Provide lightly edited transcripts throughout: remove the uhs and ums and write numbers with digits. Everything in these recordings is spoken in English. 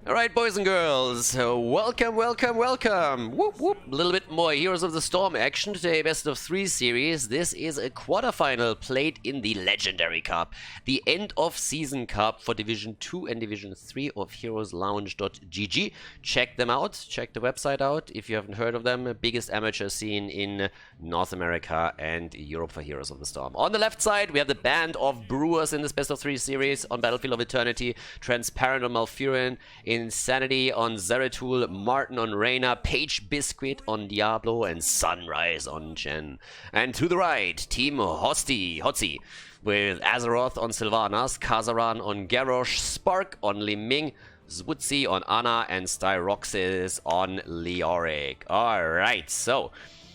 Alright, boys and girls, welcome. Whoop whoop. A little bit more Heroes of the Storm action today, best of 3 series. This is a quarterfinal played in the Legendary Cup, the end of season cup for Division 2 and Division 3 of heroeslounge.gg. Check them out, check the website out if you haven't heard of them. Biggest amateur scene in North America and Europe for Heroes of the Storm. On the left side, we have the band of Brewers in this best of 3 series on Battlefield of Eternity, Transparent on Malfurion, Insanity on Zeratul, Martin on Reyna, Page Biscuit on Diablo, and Sunrise on Chen. And to the right, Team Hotzi, with Azeroth on Sylvanas, Kazaran on Garrosh, Spark on Liming, Zwutzi on Ana, and Styroxis on Leoric. Alright, so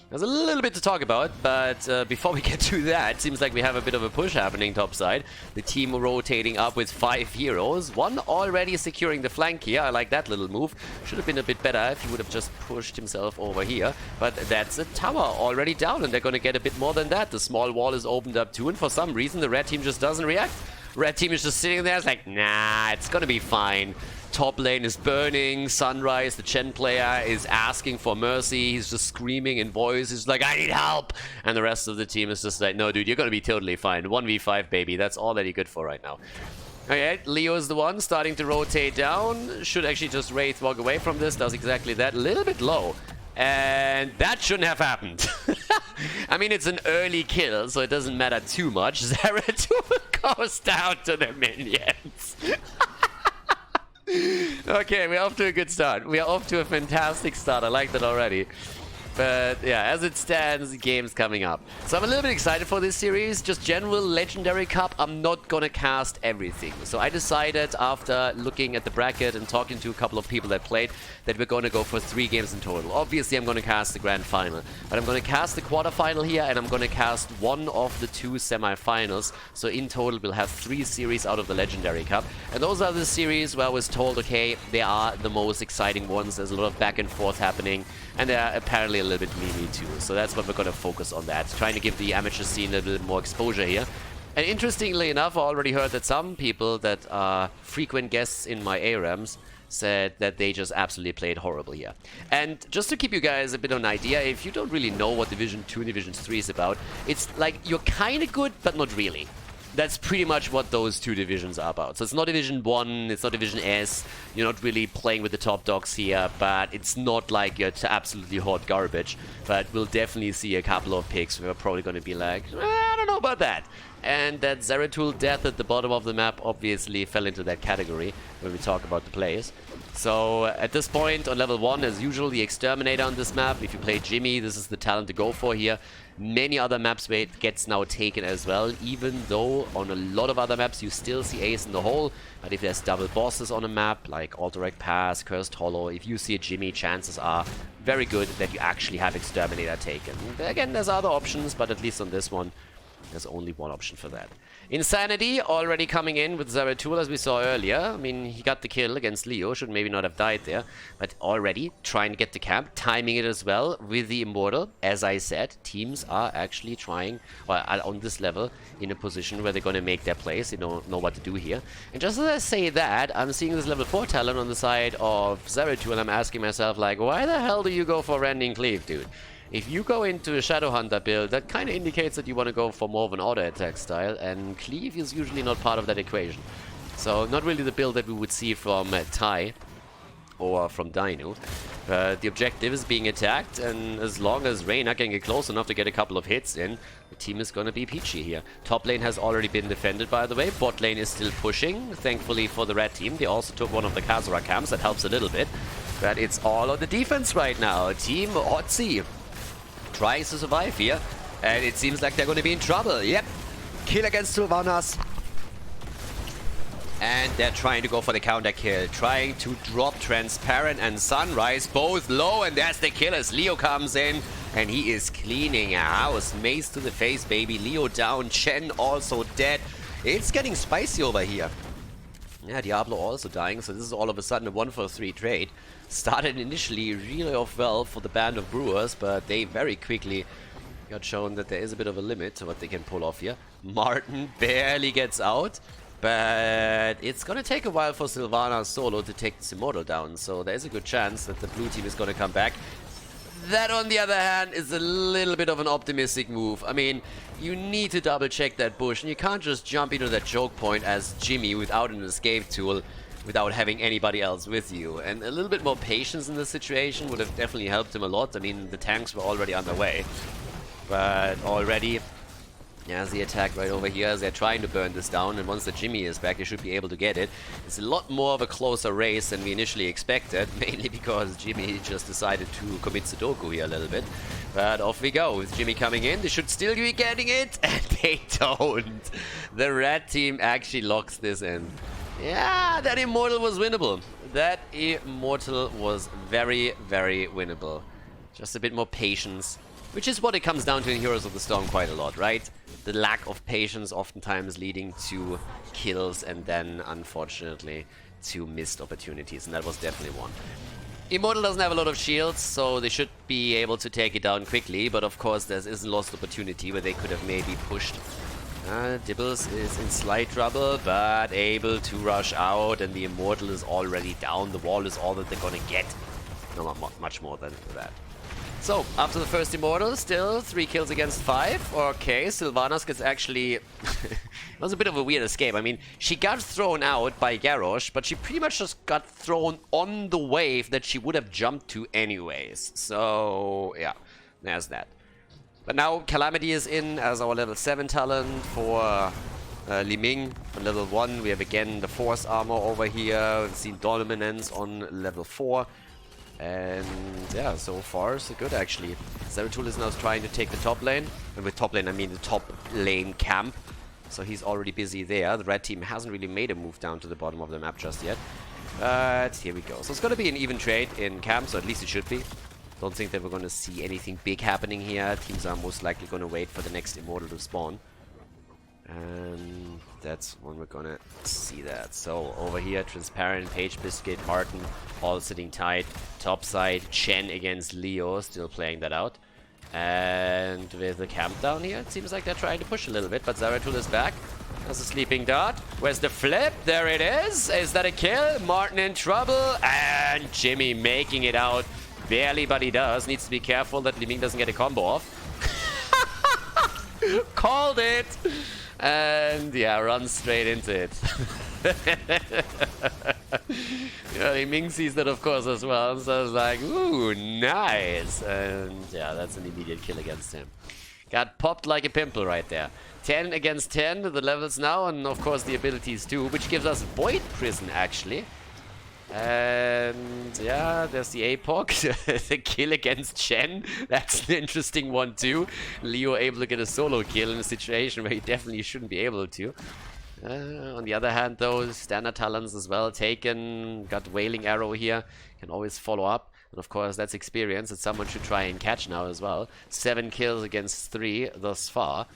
there's a little bit to talk about, but before we get to that, seems like we have a bit of a push happening topside. The team rotating up with 5 heroes. One already securing the flank here. I like that little move. Should have been a bit better if he would have just pushed himself over here. But that's a tower already down, and they're going to get a bit more than that. The small wall is opened up too, and for some reason the red team just doesn't react. Red team is just sitting there. It's like, nah, it's going to be fine. Top lane is burning. Sunrise, the Chen player, is asking for mercy. He's just screaming in voice. He's like, I need help. And the rest of the team is just like, no, dude, you're going to be totally fine. 1v5, baby. That's all that you're good for right now. Okay, Leo is the one starting to rotate down. Should actually just Wraith walk away from this. Does exactly that. A little bit low. And that shouldn't have happened. I mean, it's an early kill, so it doesn't matter too much. Zeratul goes down to the minions. Okay, we're off to a good start. We are off to a fantastic start. I like that already. But yeah, as it stands, the game's coming up. So I'm a little bit excited for this series. Just general Legendary Cup, I'm not gonna cast everything. So I decided after looking at the bracket and talking to a couple of people that played that we're gonna go for 3 games in total. Obviously, I'm gonna cast the Grand Final. But I'm gonna cast the quarterfinal here, and I'm gonna cast one of the 2 semi-finals. So in total, we'll have 3 series out of the Legendary Cup. And those are the series where I was told, okay, they are the most exciting ones. There's a lot of back and forth happening. And they're apparently a little bit memey too. So that's what we're going to focus on that. Trying to give the amateur scene a little more exposure here. And interestingly enough, I already heard that some people that are frequent guests in my ARAMs said that they just absolutely played horrible here. And just to keep you guys a bit of an idea, if you don't really know what Division 2 and Division 3 is about, it's like you're kind of good, but not really. That's pretty much what those 2 divisions are about. So it's not Division 1, it's not Division S, you're not really playing with the top dogs here, but it's not like you're absolutely hot garbage. But we'll definitely see a couple of picks where we're probably going to be like, I don't know about that. And that Zeratul death at the bottom of the map obviously fell into that category when we talk about the plays. So at this point on level 1, as usual, the Exterminator on this map. If you play Jimmy, this is the talent to go for here. Many other maps where it gets now taken as well, even though on a lot of other maps you still see Ace in the hole. But if there's double bosses on a map, like Alterac Pass, Cursed Hollow, if you see a Jimmy, chances are very good that you actually have Exterminator taken. Again, there's other options, but at least on this one, there's only one option for that. Insanity already coming in with Zeratul, as we saw earlier. I mean, he got the kill against Leo, should maybe not have died there, but already trying to get the camp, timing it as well with the Immortal. As I said, teams are actually trying, well, on this level, in a position where they're going to make their plays. They don't know what to do here. And just as I say that, I'm seeing this level 4 talent on the side of Zeratul, and I'm asking myself, like, why the hell do you go for Rending Cleave, dude? If you go into a Shadowhunter build, that kind of indicates that you want to go for more of an auto attack style, and Cleave is usually not part of that equation. So not really the build that we would see from Tai or from Dino. The objective is being attacked, and as long as Reyna can get close enough to get a couple of hits in, the team is going to be peachy here. Top lane has already been defended, by the way. Bot lane is still pushing, thankfully for the red team. They also took one of the Khaldor camps, that helps a little bit. But it's all on the defense right now. Team Hotzi trying to survive here, and it seems like they're going to be in trouble. Yep, kill against Sylvanas. And they're trying to go for the counter kill, trying to drop Transparent and Sunrise both low, and there's the kill as Leo comes in, and he is cleaning a house. Mace to the face, baby. Leo down, Chen also dead. It's getting spicy over here. Yeah, Diablo also dying, so this is all of a sudden a 1-for-3 trade. Started initially really off well for the band of Brewers, but they very quickly got shown that there is a bit of a limit to what they can pull off here. Martin barely gets out. But it's gonna take a while for Sylvana solo to take this Immortal down, so there's a good chance that the blue team is gonna come back. That, on the other hand, is a little bit of an optimistic move. I mean, you need to double check that bush, and you can't just jump into that choke point as Jimmy without an escape tool, without having anybody else with you. And a little bit more patience in this situation would have definitely helped him a lot. I mean, the tanks were already underway. But already, there's the attack right over here as they're trying to burn this down, and once the Jimmy is back, they should be able to get it. It's a lot more of a closer race than we initially expected, mainly because Jimmy just decided to commit Sudoku here a little bit. But off we go. With Jimmy coming in, they should still be getting it, and they don't. The red team actually locks this in. Yeah, that Immortal was winnable. That Immortal was very, very winnable. Just a bit more patience, which is what it comes down to in Heroes of the Storm quite a lot, right? The lack of patience oftentimes leading to kills and then, unfortunately, to missed opportunities, and that was definitely one. Immortal doesn't have a lot of shields, so they should be able to take it down quickly, but of course there is a lost opportunity where they could have maybe pushed. Dibbles is in slight trouble, but able to rush out, and the Immortal is already down. The wall is all that they're gonna get. No, not much more than that. So, after the first Immortal, still 3 kills against 5. Okay, Sylvanas gets actually... it was a bit of a weird escape. I mean, she got thrown out by Garrosh, but she pretty much just got thrown on the wave that she would have jumped to anyways. So, yeah, there's that. But now Calamity is in as our level 7 talent for Li Ming on level 1. We have again the Force Armor over here. We've seen Dominance on level 4. And yeah, so far so good actually. Zeratul is now trying to take the top lane. And with top lane I mean the top lane camp. So he's already busy there. The red team hasn't really made a move down to the bottom of the map just yet. But here we go. So it's going to be an even trade in camp, so at least it should be. Don't think that we're going to see anything big happening here. Teams are most likely going to wait for the next Immortal to spawn. And that's when we're gonna see that. So over here, Transparent, Page Biscuit, Martin, all sitting tight. Top side, Chen against Leo, still playing that out. And with the camp down here, it seems like they're trying to push a little bit, but Zeratul is back. There's a sleeping dart. Where's the flip? There it is. Is that a kill? Martin in trouble, and Jimmy making it out. Barely, but he does. Needs to be careful that Li Ming doesn't get a combo off. Called it! And yeah, runs straight into it. Yeah, Li Ming sees that of course as well, so it's like, ooh, nice! And yeah, that's an immediate kill against him. Got popped like a pimple right there. 10 against 10, the levels now, and of course the abilities too, which gives us Void Prison actually. And yeah, there's the APOC, the kill against Chen. That's an interesting one too. Leo able to get a solo kill in a situation where he definitely shouldn't be able to. On the other hand though, standard talents as well taken. Got Wailing Arrow here, can always follow up. And of course that's experience that someone should try and catch now as well. 7 kills against 3 thus far.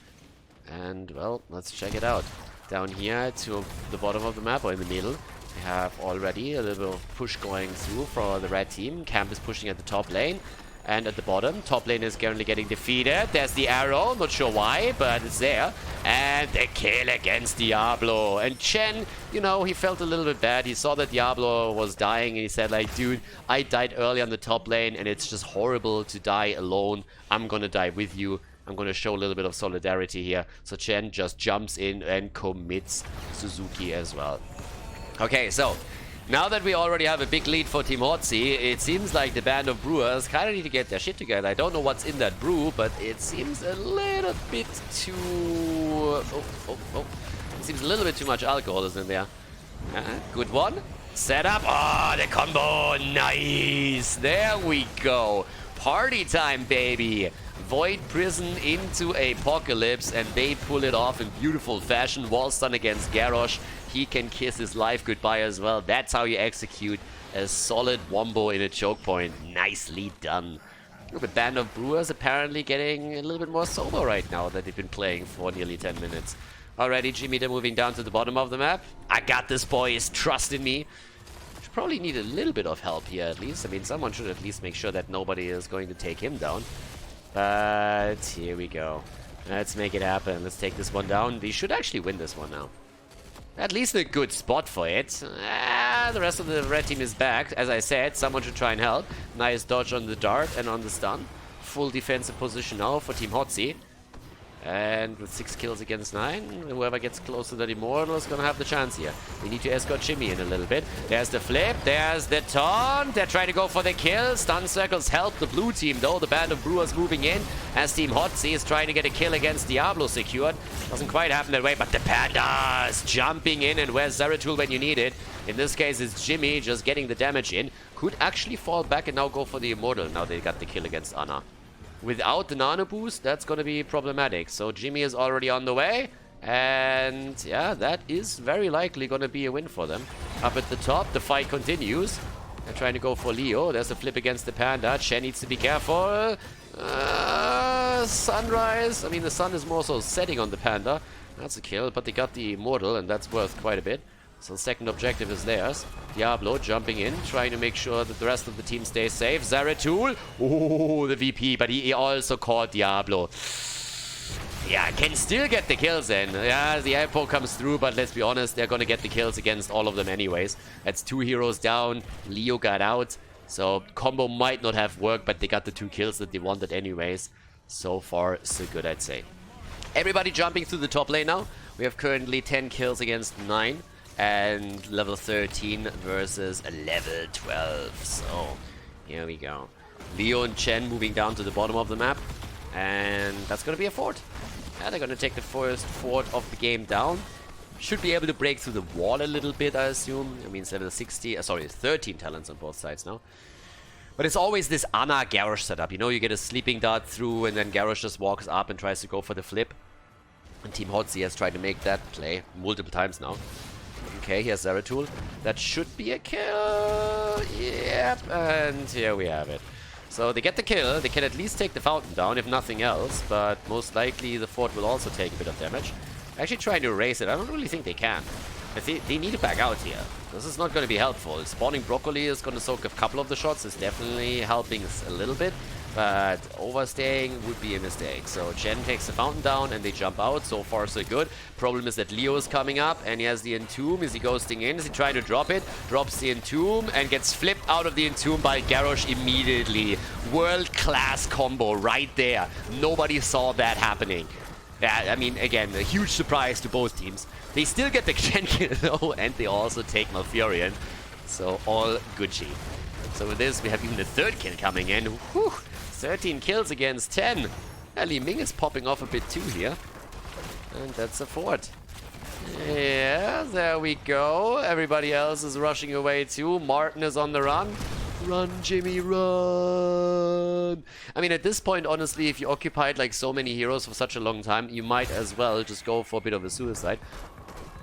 And well, let's check it out. Down here to the bottom of the map, or in the middle. We have already a little bit of push going through for the red team. Camp is pushing at the top lane. And at the bottom, top lane is currently getting defeated. There's the arrow, not sure why, but it's there. And the kill against Diablo. And Chen, you know, he felt a little bit bad. He saw that Diablo was dying and he said like, dude, I died early on the top lane and it's just horrible to die alone. I'm gonna die with you. I'm going to show a little bit of solidarity here. So Chen just jumps in and commits Suzuki as well. Okay, so now that we already have a big lead for Team Hotzi, it seems like the band of brewers kind of need to get their shit together. I don't know what's in that brew, but it seems a little bit too... It seems a little bit too much alcohol is in there. Good one. Set up. Oh, the combo. Nice. There we go. Party time, baby. Void Prison into Apocalypse, and they pull it off in beautiful fashion. Wall stun against Garrosh. He can kiss his life goodbye as well. That's how you execute a solid wombo in a choke point. Nicely done. The band of brewers apparently getting a little bit more sober right now that they've been playing for nearly 10 minutes. Alrighty, Jimmy, they're moving down to the bottom of the map. I got this, boys. Trust in me. Should probably need a little bit of help here at least. I mean, someone should at least make sure that nobody is going to take him down. But here we go. Let's make it happen. Let's take this one down. They should actually win this one now. At least a good spot for it. The rest of the red team is back. As I said, someone should try and help. Nice dodge on the dart and on the stun. Full defensive position now for Team Hotzi. And with 6 kills against 9, whoever gets close to that Immortal is going to have the chance here. We need to escort Jimmy in a little bit. There's the flip, there's the taunt. They're trying to go for the kill. Stun circles help the blue team though. The band of Brewers moving in as Team Hotzi is trying to get a kill against Diablo secured. Doesn't quite happen that way, but the Pandas jumping in, and where's Zeratul when you need it? In this case, it's Jimmy just getting the damage in. Could actually fall back and now go for the Immortal. Now they got the kill against Ana. Without the nano boost, that's going to be problematic. So Jimmy is already on the way. And yeah, that is very likely going to be a win for them. Up at the top, the fight continues. They're trying to go for Leo. There's a flip against the Panda. Chen needs to be careful. Sunrise. I mean, the sun is more so setting on the Panda. That's a kill, but they got the Immortal, and that's worth quite a bit. So the second objective is theirs. Diablo jumping in, trying to make sure that the rest of the team stays safe. Zeratul. Oh, the VP, but he also caught Diablo. Yeah, can still get the kills in. Yeah, the airport comes through, but let's be honest, they're going to get the kills against all of them anyways. That's 2 heroes down. Leo got out. So combo might not have worked, but they got the 2 kills that they wanted anyways. So far, so good, I'd say. Everybody jumping through the top lane now. We have currently 10 kills against 9. And level 13 versus a level 12. So, here we go. Leo and Chen moving down to the bottom of the map. And that's going to be a fort. Yeah, they're going to take the first fort of the game down. Should be able to break through the wall a little bit, I assume. I mean, it's level 13 talents on both sides now. But it's always this Ana Garrosh setup. You know, you get a sleeping dart through and then Garrosh just walks up and tries to go for the flip. And Team Hotzi has tried to make that play multiple times now. Okay, here's Zeratul. That should be a kill. Yep, and here we have it. So they get the kill. They can at least take the fountain down, if nothing else. But most likely the fort will also take a bit of damage. Actually trying to erase it. I don't really think they can. I think they need to back out here. This is not going to be helpful. Spawning Broccoli is going to soak a couple of the shots. It's definitely helping a little bit. But overstaying would be a mistake. So Chen takes the fountain down and they jump out. So far so good. Problem is that Leo is coming up and he has the Entomb. Is he ghosting in? Is he trying to drop it? Drops the Entomb and gets flipped out of the Entomb by Garrosh immediately. World-class combo right there. Nobody saw that happening. Yeah, I mean, again, a huge surprise to both teams. They still get the Chen kill though, and they also take Malfurion. So all Gucci. So with this, we have even the 3rd kill coming in. Whew, 13 kills against 10. Yeah, Li Ming is popping off a bit too here. And that's a fort. Yeah, there we go. Everybody else is rushing away too. Martin is on the run. Run, Jimmy, run! I mean, at this point, honestly, if you occupied like so many heroes for such a long time, you might as well just go for a bit of a suicide.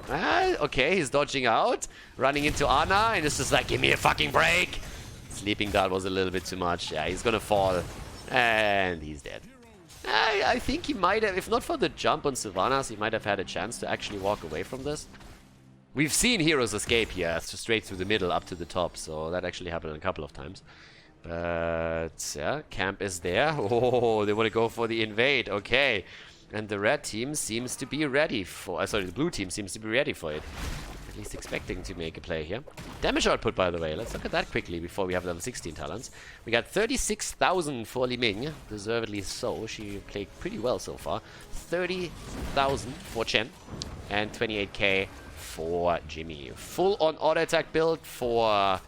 Okay, he's dodging out, running into Ana, and it's just like, give me a fucking break! Sleeping Dart was a little bit too much. Yeah, he's gonna fall. And he's dead. I think he might have, if not for the jump on Sylvanas, he might have had a chance to actually walk away from this. We've seen heroes escape here, straight through the middle up to the top, so that actually happened a couple of times. But yeah, camp is there. Oh, they want to go for the invade. Okay. And the red team seems to be ready for... sorry, the blue team seems to be ready for it. At least expecting to make a play here. Damage output, by the way. Let's look at that quickly before we have level 16 talents. We got 36,000 for Li Ming. Deservedly so. She played pretty well so far. 30,000 for Chen. And 28k for Jimmy. Full on auto attack build for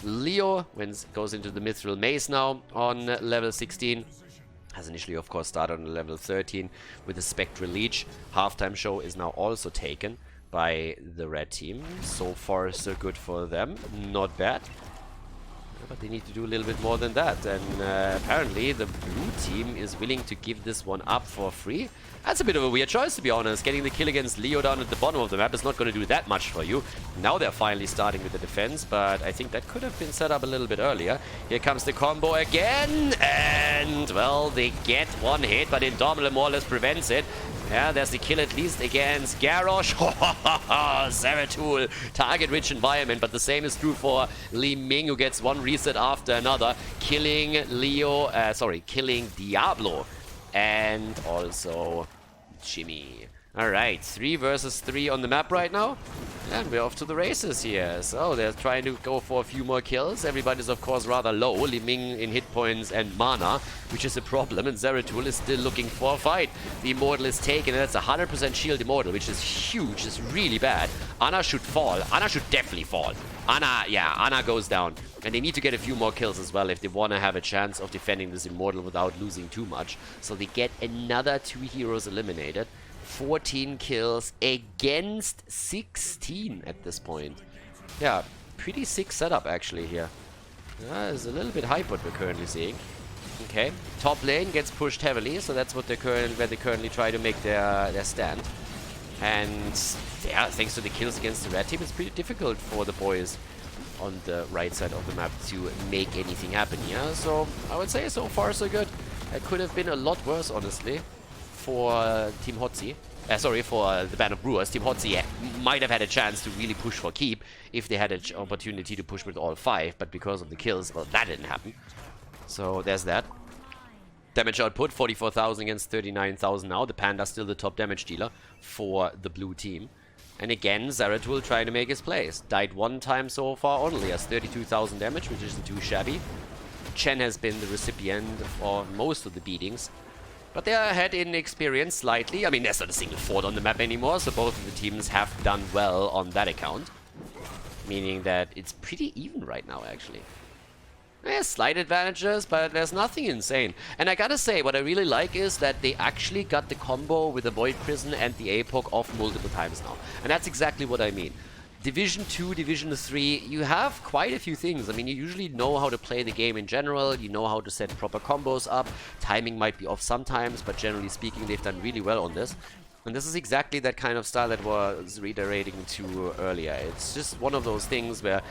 Leo. Goes into the Mithril Mace now on level 16. Has initially, of course, started on level 13 with the Spectral Leech. Halftime show is now also taken by the red team. So far, so good for them. Not bad. But they need to do a little bit more than that. And apparently, the blue team is willing to give this one up for free. That's a bit of a weird choice, to be honest. Getting the kill against Leo down at the bottom of the map is not going to do that much for you. Now they're finally starting with the defense, but I think that could have been set up a little bit earlier. Here comes the combo again, and, well, they get one hit, but Indomitable more or less prevents it. Yeah, there's the kill at least against Garrosh. Zeratul, target-rich environment, but the same is true for Li Ming, who gets one reset after another, killing killing Diablo. And also Jimmy. Alright, 3 versus 3 on the map right now. And we're off to the races here. So they're trying to go for a few more kills. Everybody's of course rather low. Li Ming in hit points and mana, which is a problem. And Zeratul is still looking for a fight. The Immortal is taken, and that's 100% shield Immortal, which is huge. It's really bad. Ana should fall. Ana should definitely fall. Ana goes down. And they need to get a few more kills as well if they want to have a chance of defending this Immortal without losing too much. So they get another 2 heroes eliminated. 14 kills against 16 at this point. Yeah, pretty sick setup actually here. It's a little bit hype what we're currently seeing. Okay, top lane gets pushed heavily, so that's what where they currently try to make their stand. And yeah, thanks to the kills against the red team, it's pretty difficult for the boys on the right side of the map to make anything happen here. So I would say so far so good. It could have been a lot worse, honestly, for Team Hotzi. Sorry, for the Band of Brewers. Team Hotzi might have had a chance to really push for keep if they had an opportunity to push with all 5, but because of the kills, well, that didn't happen. So there's that. Damage output, 44,000 against 39,000 now. The Panda still the top damage dealer for the blue team. And again, Zeratul trying to make his place. Died 1 time so far only, has 32,000 damage, which isn't too shabby. Chen has been the recipient for most of the beatings. But they are ahead in experience slightly. I mean, there's not a single fort on the map anymore, so both of the teams have done well on that account. Meaning that it's pretty even right now, actually. There's slight advantages, but there's nothing insane. And I gotta say, what I really like is that they actually got the combo with the Void Prison and the APOC off multiple times now. And that's exactly what I mean. Division 2, Division 3, you have quite a few things. I mean, you usually know how to play the game in general, you know how to set proper combos up. Timing might be off sometimes, but generally speaking, they've done really well on this. And this is exactly that kind of style that was reiterating to earlier. It's just one of those things where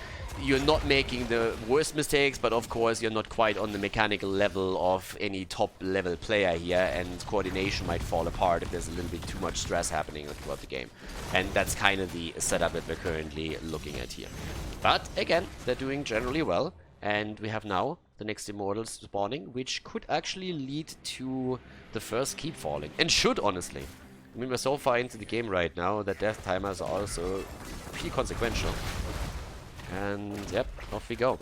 you're not making the worst mistakes, but of course you're not quite on the mechanical level of any top level player here, and coordination might fall apart if there's a little bit too much stress happening throughout the game. And that's kind of the setup that we're currently looking at here. But again, they're doing generally well, and we have now the next Immortals spawning, which could actually lead to the first keep falling. And should, honestly. I mean, we're so far into the game right now that death timers are also pretty consequential. And yep, off we go.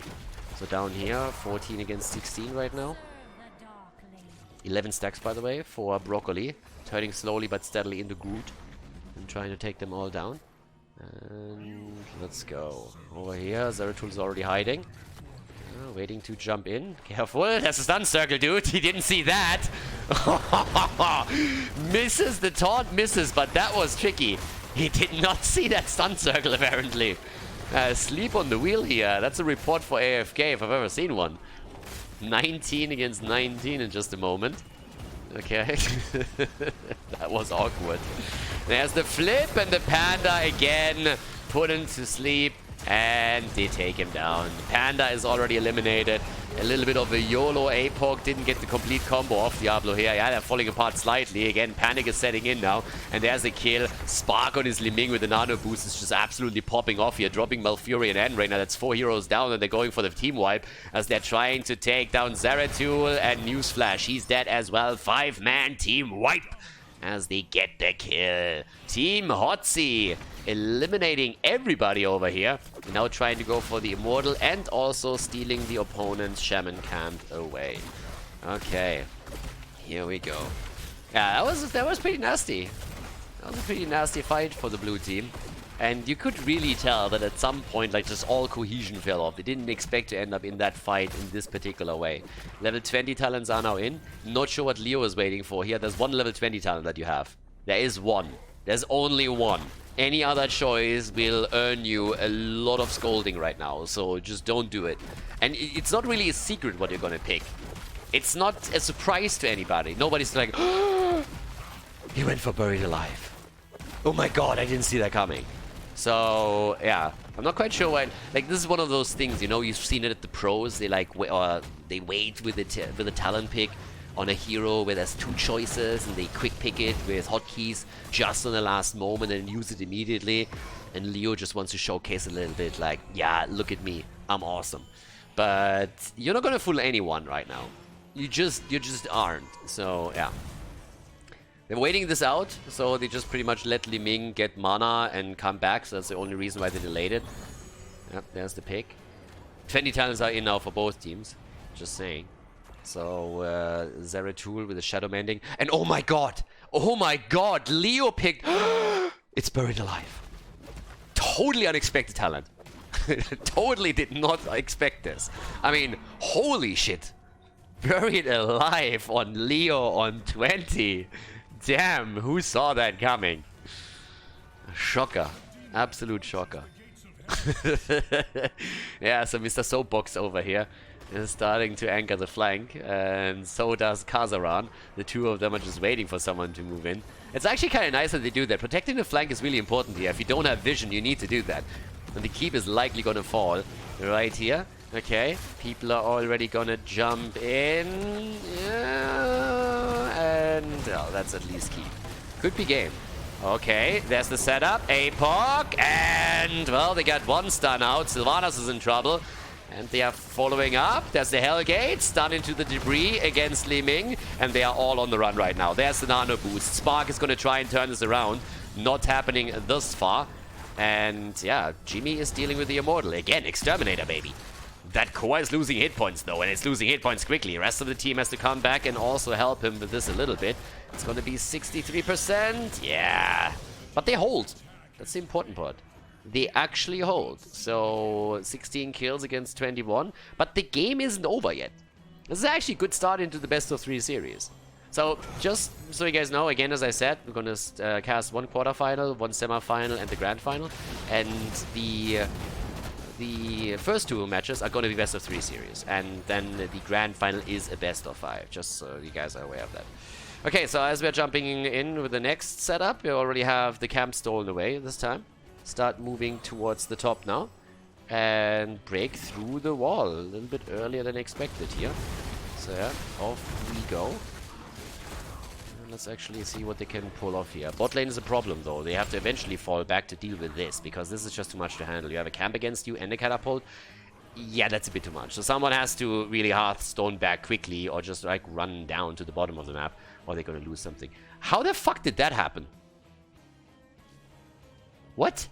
So down here, 14 against 16 right now. 11 stacks, by the way, for Broccoli. Turning slowly but steadily into Groot. And trying to take them all down. And let's go. Over here, Zeratul's already hiding. Waiting to jump in. Careful, that's a stun circle, dude. He didn't see that. Misses the taunt, misses, but that was tricky. He did not see that stun circle, apparently. Sleep on the wheel here. That's a report for AFK if I've ever seen one. 19 against 19 in just a moment. Okay. That was awkward. There's the flip, and the Panda again put him to sleep. And they take him down. Panda is already eliminated. A little bit of a YOLO APOC. Didn't get the complete combo off Diablo here. Yeah, they're falling apart slightly. Again, panic is setting in now. And there's a kill. Spark on his Li Ming with the nano boost is just absolutely popping off here. Dropping Malfury and End right now. That's 4 heroes down, and they're going for the team wipe as they're trying to take down Zeratul. And newsflash, he's dead as well. 5-man team wipe as they get the kill. Team Hotzi eliminating everybody over here. Now trying to go for the Immortal and also stealing the opponent's Shaman Camp away. Okay, here we go. Yeah, that was pretty nasty. That was a pretty nasty fight for the blue team. And you could really tell that at some point, like, just all cohesion fell off. They didn't expect to end up in that fight in this particular way. Level 20 talents are now in. Not sure what Leo is waiting for here. There's one level 20 talent that you have. There is one. There's only one. Any other choice will earn you a lot of scolding right now. So just don't do it. And it's not really a secret what you're gonna pick. It's not a surprise to anybody. Nobody's like, oh, he went for Buried Alive. Oh my god, I didn't see that coming. So, yeah, I'm not quite sure why. Like, this is one of those things, you know, you've seen it at the pros. They like, they wait with the talent pick on a hero where there's 2 choices, and they quick pick it with hotkeys just on the last moment and use it immediately. And Leo just wants to showcase a little bit, like, yeah, look at me, I'm awesome. But you're not gonna fool anyone right now. You just aren't. So, yeah. They're waiting this out, so they just pretty much let Li Ming get mana and come back, so that's the only reason why they delayed it. Yep, there's the pick. 20 talents are in now for both teams, just saying. So, Zeratul with a Shadow Mending. And oh my god! Oh my god! Leo picked... It's Buried Alive. Totally unexpected talent. Totally did not expect this. I mean, holy shit. Buried Alive on Leo on 20. Damn, who saw that coming? Shocker. Absolute shocker. Yeah, so Mr. Soapbox over here is starting to anchor the flank, and so does Kazaran. The two of them are just waiting for someone to move in. It's actually kind of nice that they do that. Protecting the flank is really important here. If you don't have vision, you need to do that. And the keep is likely going to fall right here. Okay, people are already going to jump in. Yeah, and oh, that's at least keep. Could be game. Okay, there's the setup. APOC, and well, they got one stun out. Sylvanas is in trouble. And they are following up. There's the Hellgate, stun into the debris against Li Ming, and they are all on the run right now. There's the nano boost. Spark is going to try and turn this around. Not happening thus far. And yeah, Jimmy is dealing with the Immortal. Again, Exterminator, baby. That core is losing hit points, though, and it's losing hit points quickly. The rest of the team has to come back and also help him with this a little bit. It's going to be 63%. Yeah. But they hold. That's the important part. They actually hold. So 16 kills against 21. But the game isn't over yet. This is actually a good start into the best of 3 series. So just so you guys know, again, as I said, we're going to cast 1 quarterfinal, 1 semifinal, and the grand final. And the first 2 matches are going to be best of 3 series. And then the grand final is a best of 5. Just so you guys are aware of that. Okay, so as we're jumping in with the next setup, we already have the camp stolen away this time. Start moving towards the top now and break through the wall a little bit earlier than expected here. So yeah, off we go. And let's actually see what they can pull off here. Bot lane is a problem though. They have to eventually fall back to deal with this because this is just too much to handle. You have a camp against you and a catapult. Yeah, that's a bit too much. So someone has to really Hearthstone back quickly or just like run down to the bottom of the map or they're gonna lose something. How the fuck did that happen? What?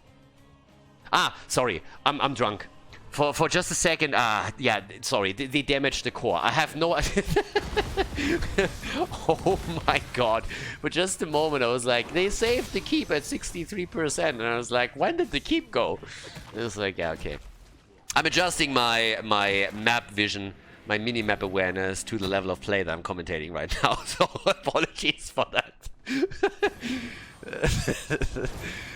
Ah, sorry. I'm drunk. For just a second, yeah, sorry. They damaged the core. I have no... Oh my god. For just a moment, I was like, they saved the keep at 63%. And I was like, when did the keep go? It was like, yeah, okay. I'm adjusting my map vision, my mini-map awareness to the level of play that I'm commentating right now. So apologies for that.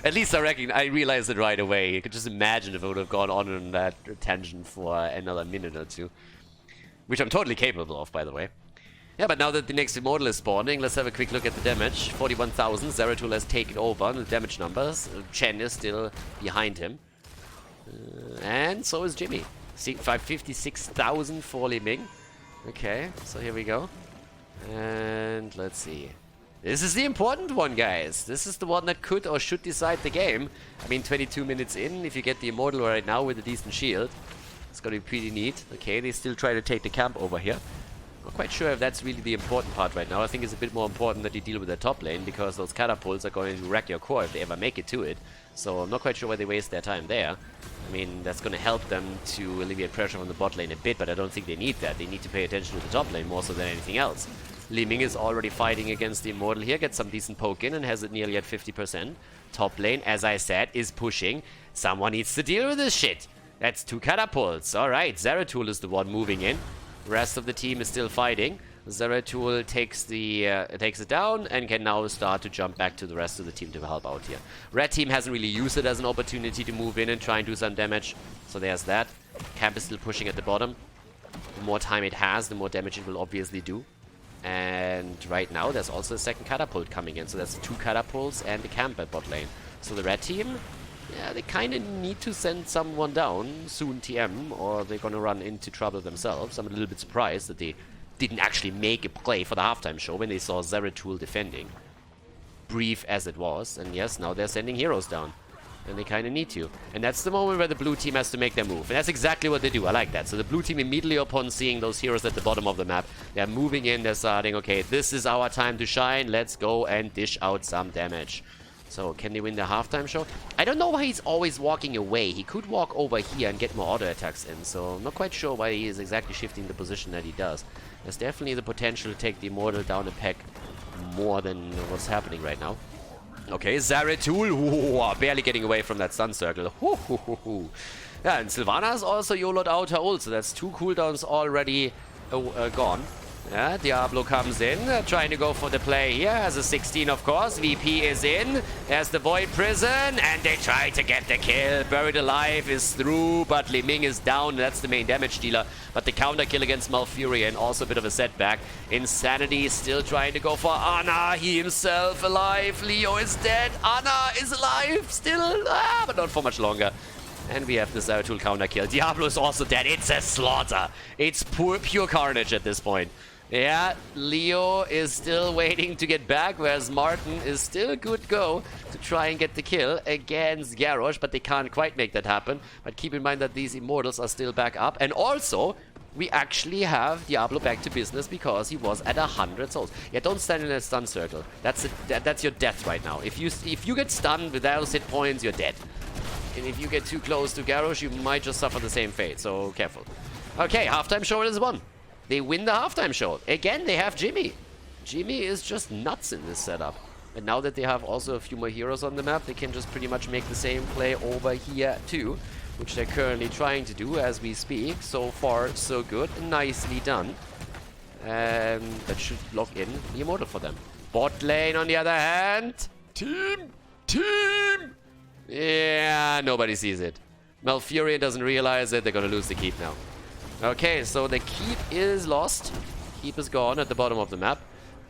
At least I realized it right away. You could just imagine if it would have gone on that tangent for another minute or 2. Which I'm totally capable of, by the way. Yeah, but now that the next Immortal is spawning, let's have a quick look at the damage. 41,000, Zeratul has taken over on the damage numbers. Chen is still behind him. And so is Jimmy. 56,000 for Li Ming. Okay, so here we go. And let's see. This is the important one, guys. This is the one that could or should decide the game. I mean, 22 minutes in, if you get the Immortal right now with a decent shield, it's gonna be pretty neat. Okay, they still try to take the camp over here. Not quite sure if that's really the important part right now. I think it's a bit more important that you deal with the top lane, because those catapults are going to wreck your core if they ever make it to it. So I'm not quite sure why they waste their time there. I mean, that's going to help them to alleviate pressure on the bot lane a bit, but I don't think they need that. They need to pay attention to the top lane more so than anything else. Li Ming is already fighting against the Immortal here, gets some decent poke in and has it nearly at 50%. Top lane, as I said, is pushing. Someone needs to deal with this shit. That's 2 catapults. Alright, Zeratul is the one moving in. Rest of the team is still fighting. Zeratul takes it down and can now start to jump back to the rest of the team to help out here. Red team hasn't really used it as an opportunity to move in and try and do some damage. So there's that. Camp is still pushing at the bottom. The more time it has, the more damage it will obviously do. And right now there's also a second catapult coming in. So that's 2 catapults and the camp at bot lane. So the red team, yeah, they kind of need to send someone down soon, TM, or they're going to run into trouble themselves. I'm a little bit surprised that they didn't actually make a play for the halftime show when they saw Zeratul defending. Brief as it was. And yes, now they're sending heroes down. And they kind of need to. And that's the moment where the blue team has to make their move. And that's exactly what they do. I like that. So the blue team immediately upon seeing those heroes at the bottom of the map, they're moving in, they're starting, okay, this is our time to shine. Let's go and dish out some damage. So can they win the halftime show? I don't know why he's always walking away. He could walk over here and get more auto attacks in. So I'm not quite sure why he is exactly shifting the position that he does. There's definitely the potential to take the Immortal down a peg more than what's happening right now. Okay, Zeratul, barely getting away from that stun circle. Yeah, and Sylvana is also YOLO'd out her ult, so that's 2 cooldowns already gone. Yeah, Diablo comes in, trying to go for the play here. Has a 16, of course. VP is in. There's the Void Prison, and they try to get the kill. Buried Alive is through, but Li Ming is down. That's the main damage dealer. But the counter kill against Malfurion, also a bit of a setback. Insanity still trying to go for Ana. He himself alive. Leo is dead. Ana is alive still, but not for much longer. And we have the Zeratul counter kill. Diablo is also dead. It's a slaughter. It's pure carnage at this point. Yeah, Leo is still waiting to get back, whereas Martin is still a good go to try and get the kill against Garrosh, but they can't quite make that happen. But keep in mind that these Immortals are still back up. And also, we actually have Diablo back to business because he was at 100 souls. Yeah, don't stand in a stun circle. That's your death right now. If you get stunned with those hit points, you're dead. And if you get too close to Garrosh, you might just suffer the same fate, so careful. Okay, halftime show is won. They win the halftime show. Again, they have Jimmy. Jimmy is just nuts in this setup. And now that they have also a few more heroes on the map, they can just pretty much make the same play over here too, which they're currently trying to do as we speak. So far, so good. Nicely done. And that should lock in the Immortal for them. Bot lane, on the other hand. Team! Yeah, nobody sees it. Malfurion doesn't realize it. They're gonna lose the keep now. Okay, so the keep is lost. Keep is gone at the bottom of the map.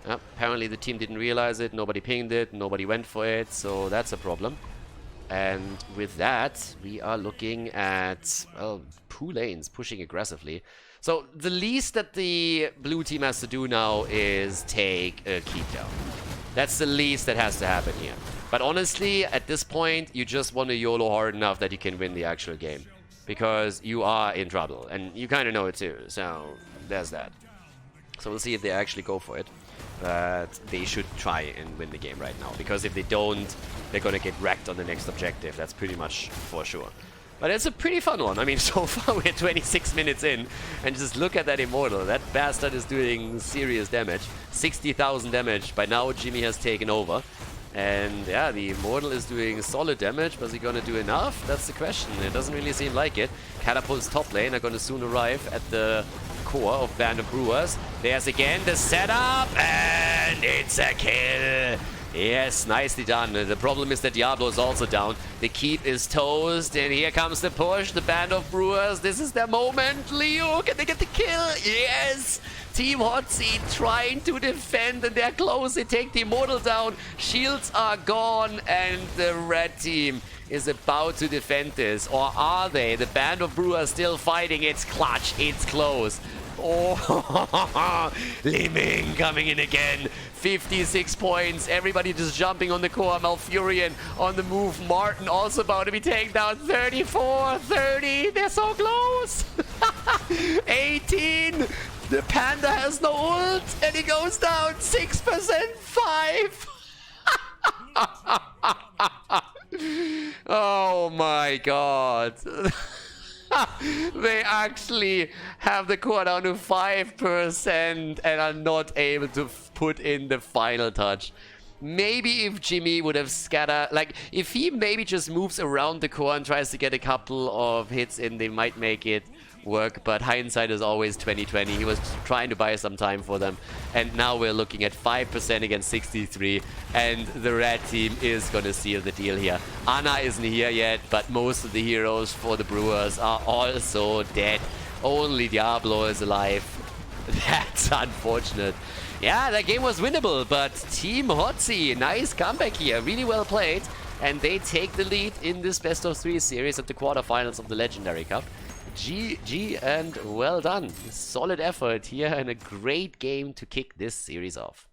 Apparently the team didn't realize it. Nobody pinged it. Nobody went for it. So that's a problem. And with that, we are looking at, well, 2 lanes pushing aggressively. So the least that the blue team has to do now is take a keep down. That's the least that has to happen here. But honestly, at this point, you just want to YOLO hard enough that you can win the actual game. Because you are in trouble, and you kind of know it too, so there's that. So we'll see if they actually go for it. But they should try and win the game right now, because if they don't, they're gonna get wrecked on the next objective. That's pretty much for sure. But it's a pretty fun one. I mean, so far we're 26 minutes in, and just look at that Immortal. That bastard is doing serious damage. 60,000 damage. By now, Jimmy has taken over. And yeah, the Immortal is doing solid damage, but is he gonna do enough? That's the question. It doesn't really seem like it. Catapult's top lane are gonna soon arrive at the core of Band of Brewers. There's again the setup, and it's a kill. Yes, nicely done. The problem is that Diablo is also down. The keep is toast, and here comes the push. The Band of Brewers, this is their moment. Leo, can they get the kill? Yes! Team Hot Seat trying to defend, and they're close. They take the Immortal down. Shields are gone, and the red team is about to defend this. Or are they? The Band of Brewers still fighting. It's clutch. It's close. Oh, Li Ming coming in again. 56 points. Everybody just jumping on the core. Malfurion on the move. Martin also about to be taken down. 34, 30. They're so close. 18. The Panda has no ult, and he goes down 6%, 5. Oh my god. They actually have the core down to 5% and are not able to put in the final touch. Maybe if Jimmy would have scattered, like, if he maybe just moves around the core and tries to get a couple of hits in, they might make it work, but hindsight is always 20/20. He was trying to buy some time for them, and now we're looking at 5% against 63, and the red team is gonna seal the deal here. Ana isn't here yet, but most of the heroes for the Brewers are also dead. Only Diablo is alive. That's unfortunate. Yeah, that game was winnable, but Team Hotzi, nice comeback here, really well played, and they take the lead in this best of 3 series at the quarterfinals of the Legendary Cup. GG and well done. Solid effort here and a great game to kick this series off.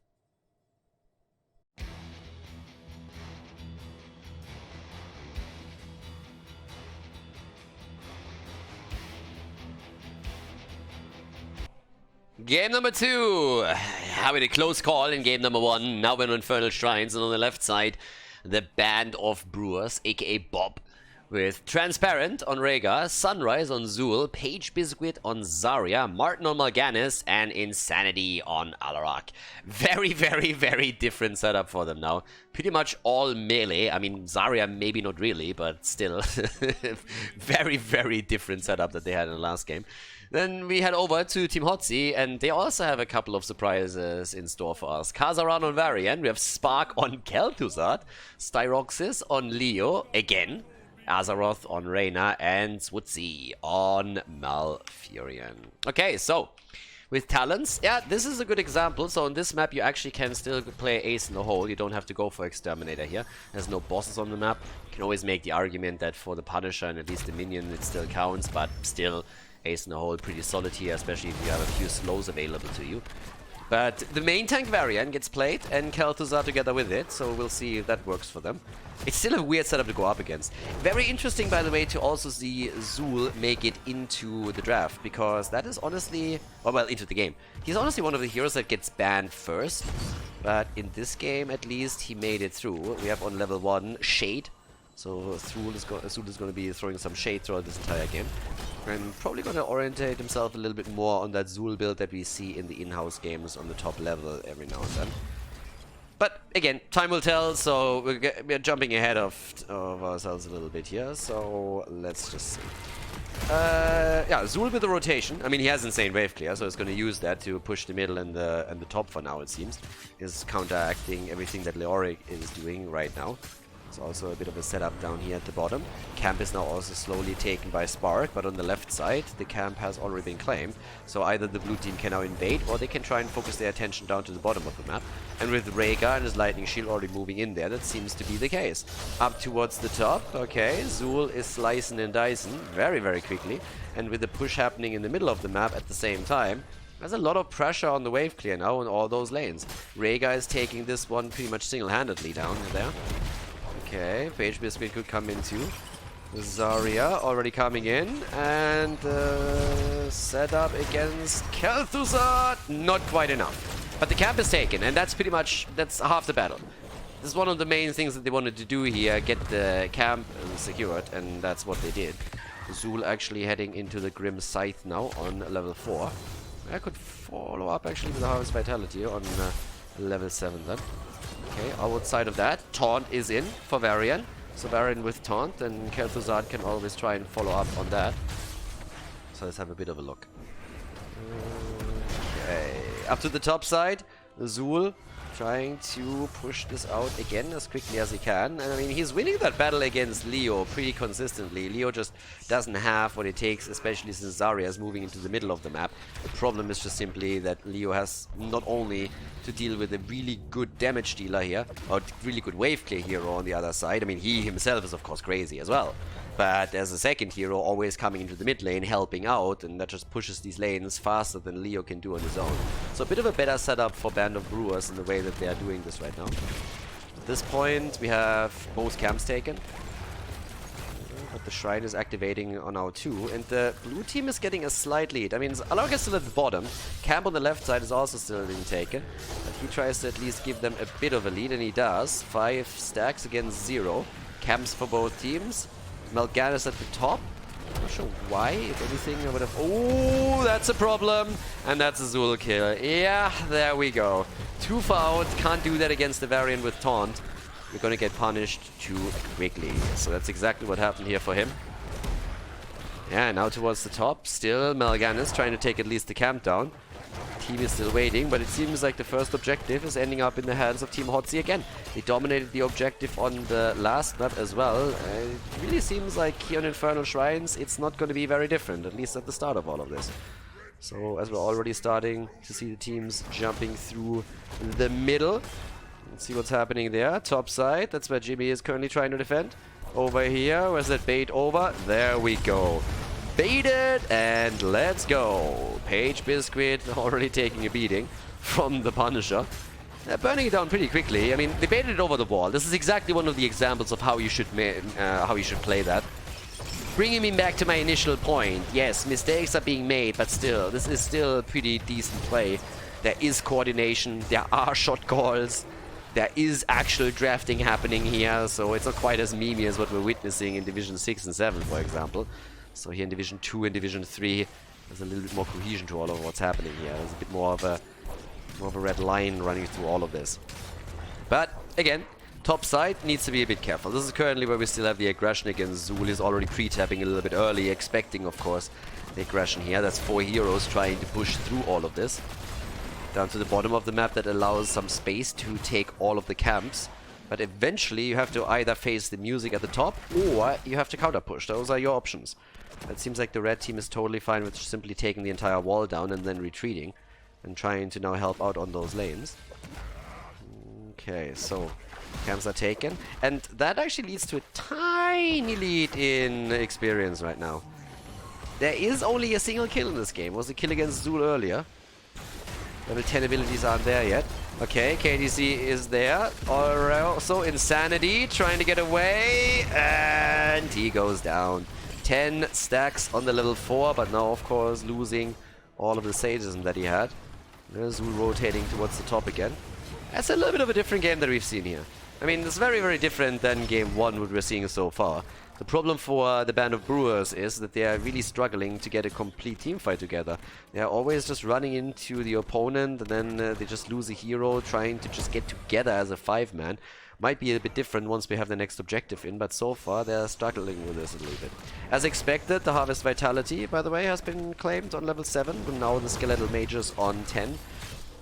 Game number 2. Having a close call in game number 1. Now we're on Infernal Shrines, and on the left side, the Band of Brewers, aka Bob, with Transparent on Rhaegar, Sunrise on Zul, Page Biscuit on Zarya, Martin on Mal'Ganis, and Insanity on Alarak. Very, very, very different setup for them now. Pretty much all melee. I mean, Zarya maybe not really, but still. Very, very different setup that they had in the last game. Then we head over to Team Hotzi, and they also have a couple of surprises in store for us. Kazaran on Varian, we have Spark on Kel'Thuzad, Styroxis on Leo, again, Azeroth on Reyna, and Swootsy on Malfurion. Okay, so with talents, yeah, this is a good example. So on this map, you actually can still play Ace in the Hole. You don't have to go for Exterminator here. There's no bosses on the map. You can always make the argument that for the Punisher and at least the minion, it still counts, but still, Ace in the Hole pretty solid here, especially if you have a few slows available to you. But the main tank Varian gets played, and Kel'Thuzad together with it, so we'll see if that works for them. It's still a weird setup to go up against. Very interesting, by the way, to also see Zul make it into the draft, because that is honestly... well, into the game. He's honestly one of the heroes that gets banned first, but in this game, at least, he made it through. We have on level 1, Shade. So Zul is going to be throwing some shade throughout this entire game. And probably going to orientate himself a little bit more on that Zul build that we see in the in-house games on the top level every now and then. But again, time will tell, so we're jumping ahead of ourselves a little bit here, so let's just see. Yeah, Zul with the rotation. I mean, he has insane wave clear, so it's going to use that to push the middle and the top for now, it seems. Is counteracting everything that Leoric is doing right now. It's also a bit of a setup down here at the bottom. Camp is now also slowly taken by Spark, but on the left side, the camp has already been claimed. So either the blue team can now invade, or they can try and focus their attention down to the bottom of the map. And with Rhaegar and his Lightning Shield already moving in there, that seems to be the case. Up towards the top, okay, Zul is slicing and dicing very, very quickly. And with the push happening in the middle of the map at the same time, there's a lot of pressure on the wave clear now in all those lanes. Rhaegar is taking this one pretty much single-handedly down there. Okay, Page Biscuit could come in too. Zarya already coming in, and setup against Kel'Thuzad, not quite enough. But the camp is taken, and that's pretty much, that's half the battle. This is one of the main things that they wanted to do here, get the camp secured, and that's what they did. Zul actually heading into the Grim Scythe now on level 4. I could follow up actually with the Harvest Vitality on level 7 then. Okay, outside of that, Taunt is in for Varian. So Varian with Taunt, and Kel'Thuzad can always try and follow up on that. So let's have a bit of a look. Okay, up to the top side, Zul trying to push this out again as quickly as he can. And I mean, he's winning that battle against Leo pretty consistently. Leo just doesn't have what it takes, especially since Zarya is moving into the middle of the map. The problem is just simply that Leo has not only to deal with a really good damage dealer here, or really good wave clear hero on the other side. I mean, he himself is of course crazy as well. But as a second hero, always coming into the mid lane, helping out, and that just pushes these lanes faster than Leo can do on his own. So a bit of a better setup for Band of Brewers in the way that they are doing this right now. At this point, we have both camps taken. But the Shrine is activating on our 2, and the blue team is getting a slight lead. I mean, Alark is still at the bottom. Camp on the left side is also still being taken. But he tries to at least give them a bit of a lead, and he does. 5 stacks against 0. Camps for both teams. Mal'Ganis at the top. Not sure why. If anything, I would have... oh, that's a problem. And that's a Zul kill. Yeah, there we go. 2 for out. Can't do that against the Varian with Taunt. You're gonna get punished too quickly. So that's exactly what happened here for him. Yeah, now towards the top. Still Mal'Ganis trying to take at least the camp down. Team is still waiting, but it seems like the first objective is ending up in the hands of Team Hotzi again. They dominated the objective on the last map as well. It really seems like here on Infernal Shrines, it's not going to be very different, at least at the start of all of this. So as we're already starting to see the teams jumping through the middle. Let's see what's happening there. Top side, that's where Jimmy is currently trying to defend. Over here, where's that bait over? There we go. Baited, and let's go. Page Biscuit already taking a beating from the Punisher. Burning it down pretty quickly. I mean, they baited it over the wall. This is exactly one of the examples of how you should play that. bringing me back to my initial point. Yes, mistakes are being made, but still, this is still pretty decent play. There is coordination, there are shot calls, there is actual drafting happening here, so it's not quite as memey as what we're witnessing in Division 6 and 7, for example. So here in Division 2 and Division 3, there's a little bit more cohesion to all of what's happening here. There's a bit more of a red line running through all of this. But again, top side needs to be a bit careful. This is currently where we still have the aggression against Zul. He's already pre-tapping a little bit early, expecting, of course, the aggression here. That's 4 heroes trying to push through all of this. Down to the bottom of the map that allows some space to take all of the camps. But eventually you have to either face the music at the top or you have to counter push. Those are your options. It seems like the red team is totally fine with simply taking the entire wall down and then retreating. And trying to now help out on those lanes. Okay, so camps are taken. And that actually leads to a tiny lead in experience right now. There is only a single kill in this game. It was a kill against Zul earlier. Level 10 abilities aren't there yet. Okay, KDC is there. Also, Insanity trying to get away. And he goes down. 10 stacks on the level 4, but now, of course, losing all of the sadism that he had. There's Zul rotating towards the top again. That's a little bit of a different game that we've seen here. I mean, it's very, very different than game 1, what we're seeing so far. The problem for the Band of Brewers is that they are really struggling to get a complete team fight together. They are always just running into the opponent and then they just lose a hero trying to just get together as a 5-man. Might be a bit different once we have the next objective in, but so far they're struggling with this a little bit. As expected, the Harvest Vitality, by the way, has been claimed on level 7, and now the Skeletal Mages on 10.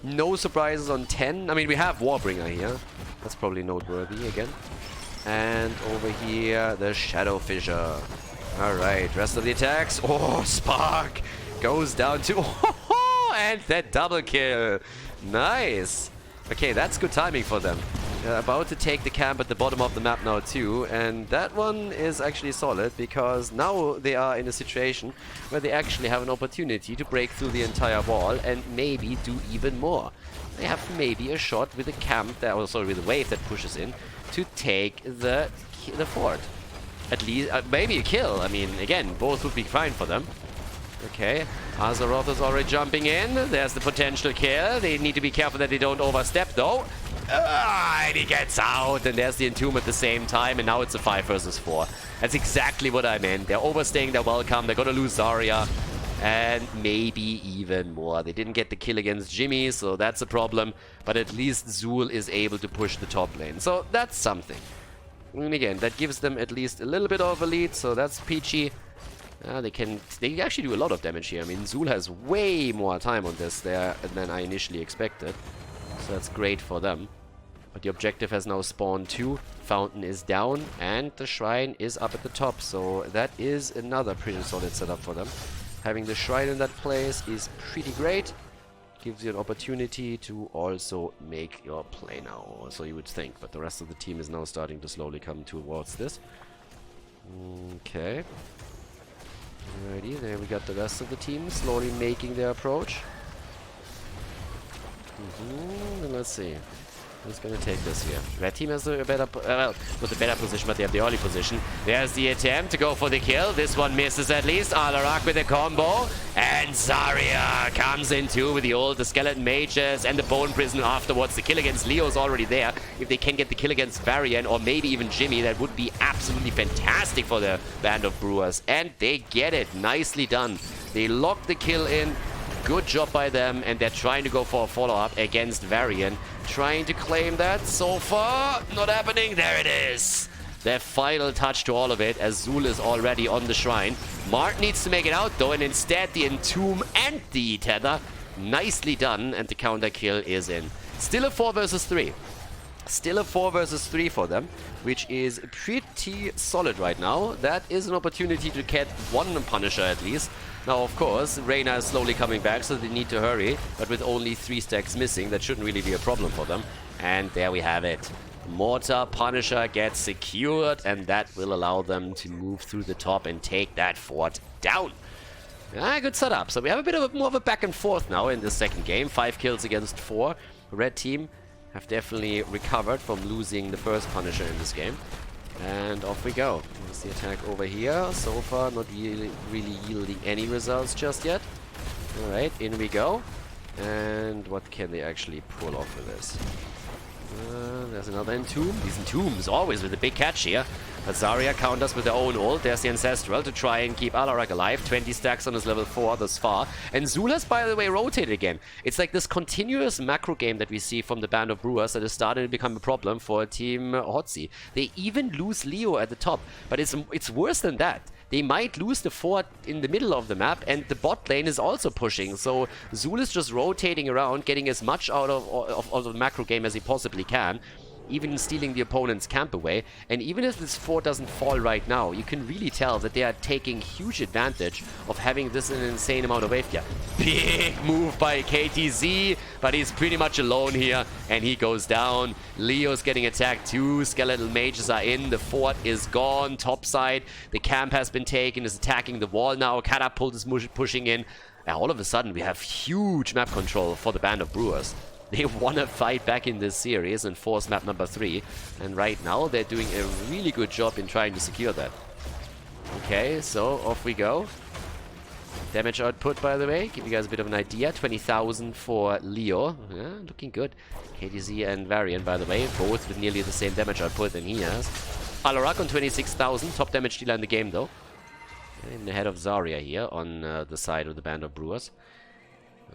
No surprises on 10. I mean, we have Warbringer here. That's probably noteworthy again. And over here, the Shadow Fissure. Alright, rest of the attacks. Oh, Spark goes down to... Oh, and that double kill. Nice. Okay, that's good timing for them. They're about to take the camp at the bottom of the map now too. And that one is actually solid because now they are in a situation where they actually have an opportunity to break through the entire wall and maybe do even more. They have maybe a shot with a camp, that, or sorry, with a wave that pushes in to take the fort. At least, maybe a kill. I mean, again, both would be fine for them. Okay, Azeroth is already jumping in. There's the potential kill. They need to be careful that they don't overstep, though. And he gets out, and there's the Entomb at the same time, and now it's a 5 versus 4. That's exactly what I meant. They're overstaying their welcome. They're gonna lose Zarya, and maybe even more. They didn't get the kill against Jimmy, so that's a problem. But at least Zul is able to push the top lane, so that's something. And again, that gives them at least a little bit of a lead, so that's peachy. They actually do a lot of damage here. I mean, Zul has way more time on this there than I initially expected. So that's great for them. But the objective has now spawned too. Fountain is down and the shrine is up at the top. So that is another pretty solid setup for them. Having the shrine in that place is pretty great. Gives you an opportunity to also make your play now. Or so you would think. But the rest of the team is now starting to slowly come towards this. Okay. Alrighty, there we got the rest of the team slowly making their approach. And let's see. Who's gonna take this here? Red team has a better, well, with a better position, but they have the early position. There's the attempt to go for the kill. This one misses at least. Alarak with a combo. And Zarya comes in too with the ult, the Skeleton Mages, and the Bone Prison afterwards. The kill against Leo is already there. If they can get the kill against Varian, or maybe even Jimmy, that would be absolutely fantastic for the Band of Brewers. And they get it. Nicely done. They lock the kill in. Good job by them, and they're trying to go for a follow-up against Varian. Trying to claim that. So far, not happening. There it is. Their final touch to all of it, as Zul is already on the shrine. Mart needs to make it out, though, and instead the Entomb and the Tether. Nicely done, and the counter kill is in. Still a 4 versus 3. Still a 4 versus 3 for them, which is pretty solid right now. That is an opportunity to get one Punisher at least. Now, of course, Reyna is slowly coming back, so they need to hurry. But with only 3 stacks missing, that shouldn't really be a problem for them. And there we have it. Mortar Punisher gets secured, and that will allow them to move through the top and take that fort down. Good setup. So we have a bit of more of a back and forth now in this second game. 5 kills against 4. Red team have definitely recovered from losing the first Punisher in this game. And off we go. Here's the attack over here. So far, not really yielding any results just yet. Alright, in we go. And what can they actually pull off with this? There's another Entomb. These Entombs always with a big catch here. But Zarya counters with their own ult. There's the Ancestral to try and keep Alarak alive. 20 stacks on his level 4 thus far. And Zul has, by the way, rotated again. It's like this continuous macro game that we see from the Band of Brewers that is starting to become a problem for Team Hotzi. They even lose Leo at the top. But it's worse than that. They might lose the fort in the middle of the map, and the bot lane is also pushing. So Zul is just rotating around, getting as much out of the macro game as he possibly can, even stealing the opponent's camp away. And even if this fort doesn't fall right now, you can really tell that they are taking huge advantage of having this an insane amount of wave gear. Big move by KTZ, but he's pretty much alone here, and he goes down. Leo's getting attacked too. Skeletal mages are in. The fort is gone. Top side, the camp has been taken, is attacking the wall now. Catapult is pushing in. And all of a sudden, we have huge map control for the Band of Brewers. They want to fight back in this series and force map number 3. And right now, they're doing a really good job in trying to secure that. Okay, so off we go. Damage output, by the way, give you guys a bit of an idea. 20,000 for Leo. Yeah, looking good. KTZ and Varian, by the way, both with nearly the same damage output than he has. Alarak on 26,000. Top damage dealer in the game, though. Even ahead of Zarya here on the side of the Band of Brewers.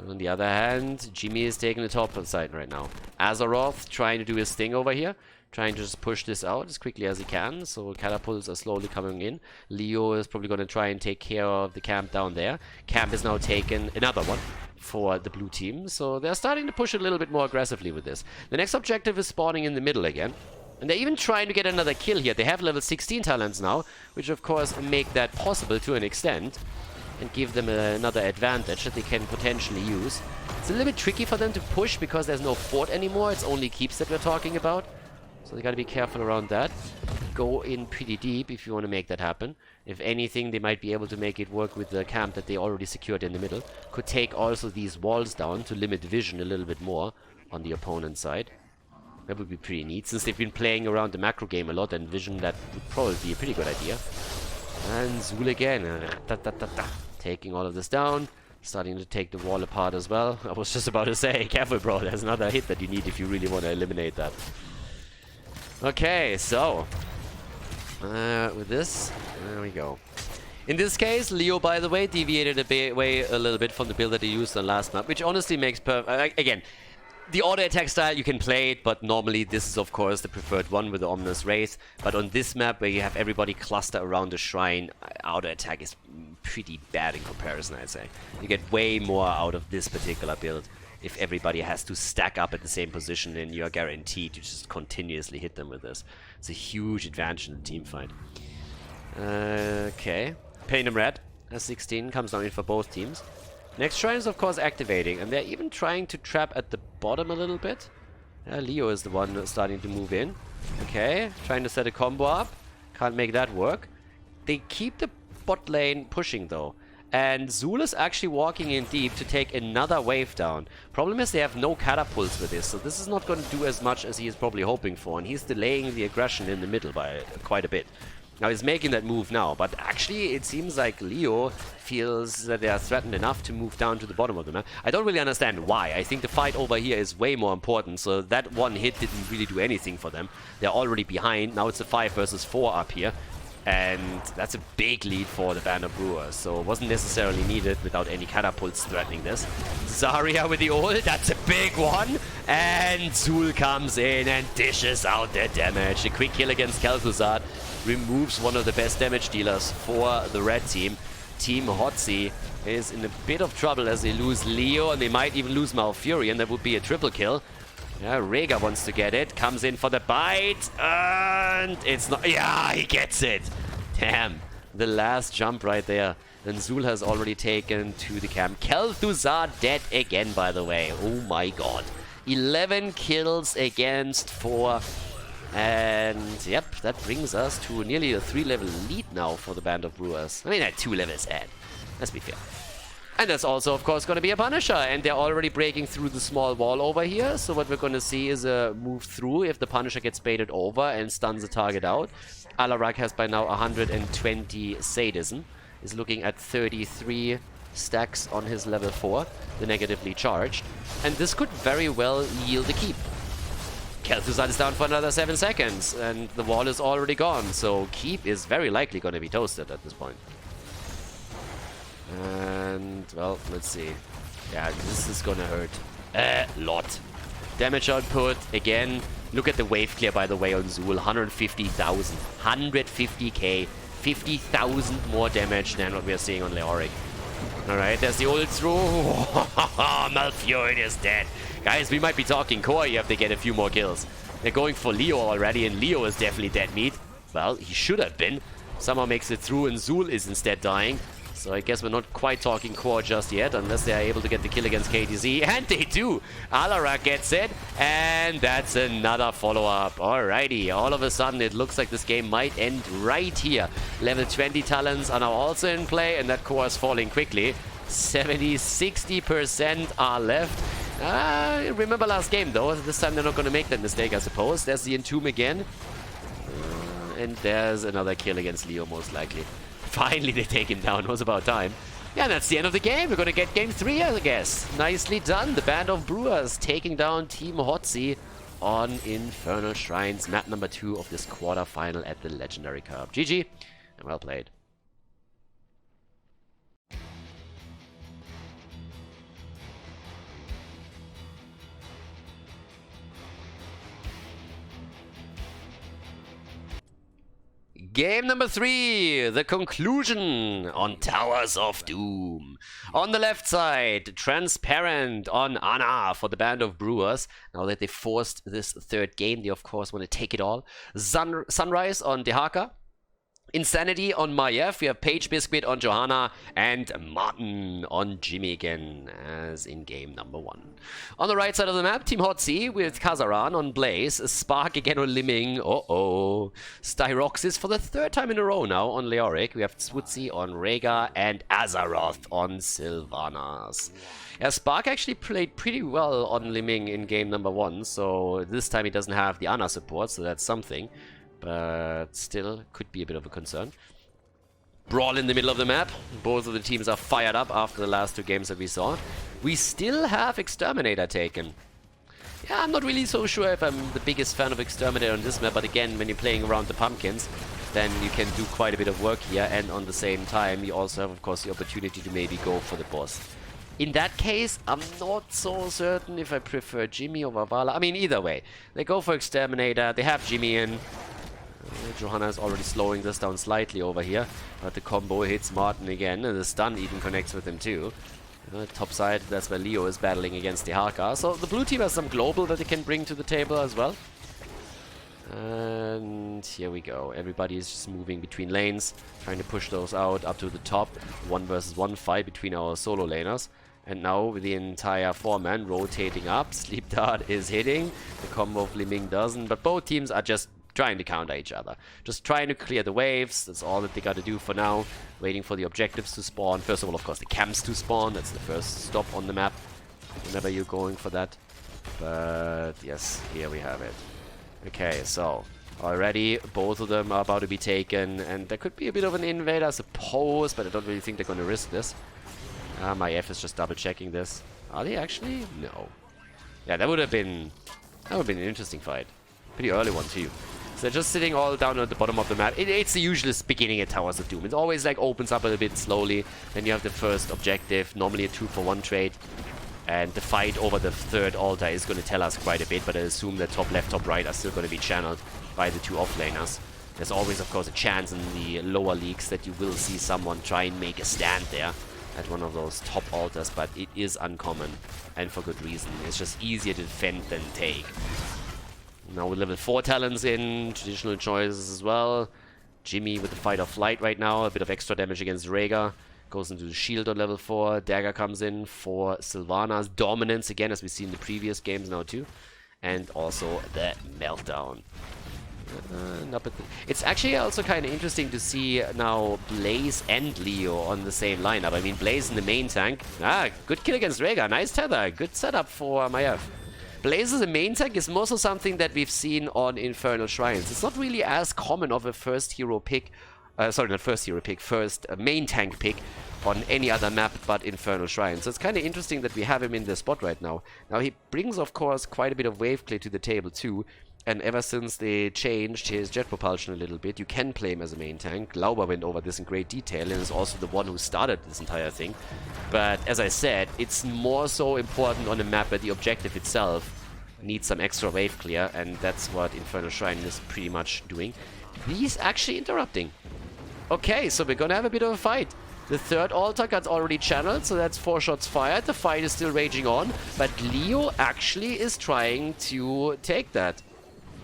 On the other hand, Jimmy is taking the top side right now. Azeroth trying to do his thing over here. Trying to just push this out as quickly as he can. So catapults are slowly coming in. Leo is probably going to try and take care of the camp down there. Camp is now taken, another one, for the blue team. So they're starting to push a little bit more aggressively with this. The next objective is spawning in the middle again. And they're even trying to get another kill here. They have level 16 talents now, which of course make that possible to an extent. And give them another advantage that they can potentially use. It's a little bit tricky for them to push because there's no fort anymore. It's only keeps that we're talking about. So they gotta be careful around that. Go in pretty deep if you want to make that happen. If anything, they might be able to make it work with the camp that they already secured in the middle. Could take also these walls down to limit vision a little bit more on the opponent's side. That would be pretty neat. Since they've been playing around the macro game a lot, and vision, that would probably be a pretty good idea. And Zul again. Taking all of this down. Starting to take the wall apart as well. I was just about to say, careful bro, there's another hit that you need if you really want to eliminate that. Okay, so with this, there we go. In this case, Leo, by the way, deviated a little bit from the build that he used on last map, which honestly makes again, the auto attack style, you can play it, but normally this is of course the preferred one with the Ominous Wraith. But on this map, where you have everybody cluster around the shrine, auto attack is pretty bad in comparison, I'd say. You get way more out of this particular build if everybody has to stack up at the same position, and you're guaranteed to just continuously hit them with this. It's a huge advantage in the team fight. Okay. Pain and Red, S16 comes down in for both teams. Next shrine is of course activating, and they're even trying to trap at the bottom a little bit. Leo is the one starting to move in. Okay, trying to set a combo up. Can't make that work. They keep the bot lane pushing though. And Zul is actually walking in deep to take another wave down. Problem is they have no catapults with this, so this is not going to do as much as he is probably hoping for. And he's delaying the aggression in the middle by quite a bit. Now he's making that move now, but actually it seems like Leo feels that they are threatened enough to move down to the bottom of the map. I don't really understand why. I think the fight over here is way more important, so that one hit didn't really do anything for them. They're already behind. Now it's a 5 versus 4 up here, and that's a big lead for the Band of Brewers, so it wasn't necessarily needed without any catapults threatening this. Zarya with the ult, that's a big one, and Zul comes in and dishes out their damage. A quick kill against Khaldor removes one of the best damage dealers for the red team. Team Hotzi is in a bit of trouble as they lose Leo, and they might even lose Malfurion, and that would be a triple kill. Yeah, Rhaegar wants to get it, comes in for the bite, and it's not... Yeah, he gets it! Damn, the last jump right there. And Zul has already taken to the camp. Khaldor dead again, by the way. Oh my god. 11 kills against 4. And yep, that brings us to nearly a 3-level lead now for the Band of Brewers. I mean, at 2 levels ahead. Let's be fair. And that's also, of course, going to be a Punisher. And they're already breaking through the small wall over here. So what we're going to see is a move through if the Punisher gets baited over and stuns the target out. Alarak has by now 120 sadism. Is looking at 33 stacks on his level 4, the negatively charged. And this could very well yield a keep. Kel'Thuzad is down for another 7 seconds, and the wall is already gone, so keep is very likely going to be toasted at this point. And, well, let's see. Yeah, this is going to hurt a lot. Damage output, again, look at the wave clear, by the way, on Zul. 150,000. 150k. 50,000 more damage than what we are seeing on Leoric. Alright, there's the ult through. Malfurion is dead. Guys, we might be talking core here if they get a few more kills. They're going for Leo already, and Leo is definitely dead meat. Well, he should have been. Somehow makes it through, and Zul is instead dying. So I guess we're not quite talking core just yet, unless they are able to get the kill against KTZ. And they do! Alarak gets it, and that's another follow-up. Alrighty, all of a sudden it looks like this game might end right here. Level 20 talents are now also in play, and that core is falling quickly. 60% are left. Remember last game though, this time they're not going to make that mistake, I suppose. There's the Entomb again. And there's another kill against Leo, most likely. Finally, they take him down. It was about time. Yeah, that's the end of the game. We're going to get game 3, I guess. Nicely done. The Band of Brewers taking down Team Hotzi on Infernal Shrines. Map number 2 of this quarterfinal at the Legendary Cup. GG, and well played. Game number 3, the conclusion on Towers of Doom. On the left side, Transparent on Ana for the Band of Brewers. Now that they forced this third game, they of course want to take it all. Sunrise on Dehaka. Insanity on Maiev, we have Page Biscuit on Johanna, and Martin on Jimmy again, as in game number 1. On the right side of the map, Team Hotzi with Kazaran on Blaze, Spark again on Liming, Styroxis for the 3rd time in a row now on Leoric, we have Swutzi on Rhaegar, and Azeroth on Sylvanas. Yeah, Spark actually played pretty well on Liming in game number 1, so this time he doesn't have the Ana support, so that's something. But still, could be a bit of a concern. Brawl in the middle of the map. Both of the teams are fired up after the last 2 games that we saw. We still have Exterminator taken. Yeah, I'm not really so sure if I'm the biggest fan of Exterminator on this map, but again, when you're playing around the pumpkins, then you can do quite a bit of work here, and on the same time, you also have, of course, the opportunity to maybe go for the boss. In that case, I'm not so certain if I prefer Jimmy over Vala. I mean, either way. They go for Exterminator, they have Jimmy in. Johanna is already slowing this down slightly over here, but the combo hits Martin again, and the stun even connects with him too. Top side, that's where Leo is battling against the Haka. So the blue team has some global that they can bring to the table as well. And here we go. Everybody is just moving between lanes, trying to push those out up to the top. 1 versus 1 fight between our solo laners. And now with the entire 4-man rotating up, Sleep Dart is hitting. The combo of Liming doesn't, but both teams are just trying to counter each other. Just trying to clear the waves. That's all that they got to do for now. Waiting for the objectives to spawn. First of all, of course, the camps to spawn. That's the first stop on the map whenever you're going for that. But yes, here we have it. Okay, so already both of them are about to be taken, and there could be a bit of an invade, I suppose, but I don't really think they're going to risk this. My F is just double checking this. Are they actually? No. Yeah, that would have been an interesting fight. Pretty early one too. So they're just sitting all down at the bottom of the map. It's the usual beginning at Towers of Doom. It always like opens up a little bit slowly. Then you have the first objective, normally a 2-for-1 trade. And the fight over the 3rd altar is going to tell us quite a bit, but I assume that top left, top right are still going to be channeled by the 2 offlaners. There's always, of course, a chance in the lower leagues that you will see someone try and make a stand there at one of those top altars, but it is uncommon, and for good reason. It's just easier to defend than take. Now with level 4 talents in, traditional choices as well. Jimmy with the Fight or Flight right now, a bit of extra damage against Rhaegar. Goes into the shield on level 4. Dagger comes in for Sylvanas. Dominance again, as we see in the previous games now too. And also the Meltdown. It's actually also kind of interesting to see now Blaze and Leo on the same lineup. I mean, Blaze in the main tank. Good kill against Rhaegar. Nice tether. Good setup for Maiev. Blaze as a main tank is also something that we've seen on Infernal Shrines. It's not really as common of a first hero pick. Sorry, not first hero pick. First main tank pick on any other map but Infernal Shrines. So it's kind of interesting that we have him in this spot right now. Now, he brings, of course, quite a bit of wave clear to the table too. And ever since they changed his jet propulsion a little bit, you can play him as a main tank. Glauber went over this in great detail and is also the one who started this entire thing. But as I said, it's more so important on a map where the objective itself needs some extra wave clear, and that's what Infernal Shrine is pretty much doing. He's actually interrupting. Okay, so we're gonna have a bit of a fight. The third altar got already channeled, so that's 4 shots fired. The fight is still raging on, but Leo actually is trying to take that.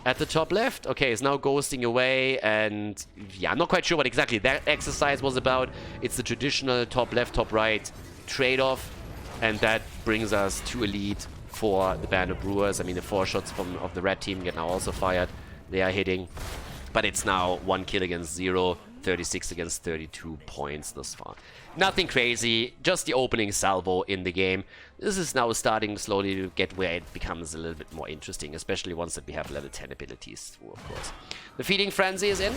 At the top left, okay, is now ghosting away, and yeah, I'm not quite sure what exactly that exercise was about. It's the traditional top left, top right trade-off, and that brings us to a lead for the Band of Brewers. I mean, the 4 shots of the red team get now also fired. They are hitting, but it's now 1 kill against 0, 36 against 32 points thus far. Nothing crazy, just the opening salvo in the game. This is now starting slowly to get where it becomes a little bit more interesting, especially once that we have level 10 abilities through, of course. The Feeding Frenzy is in.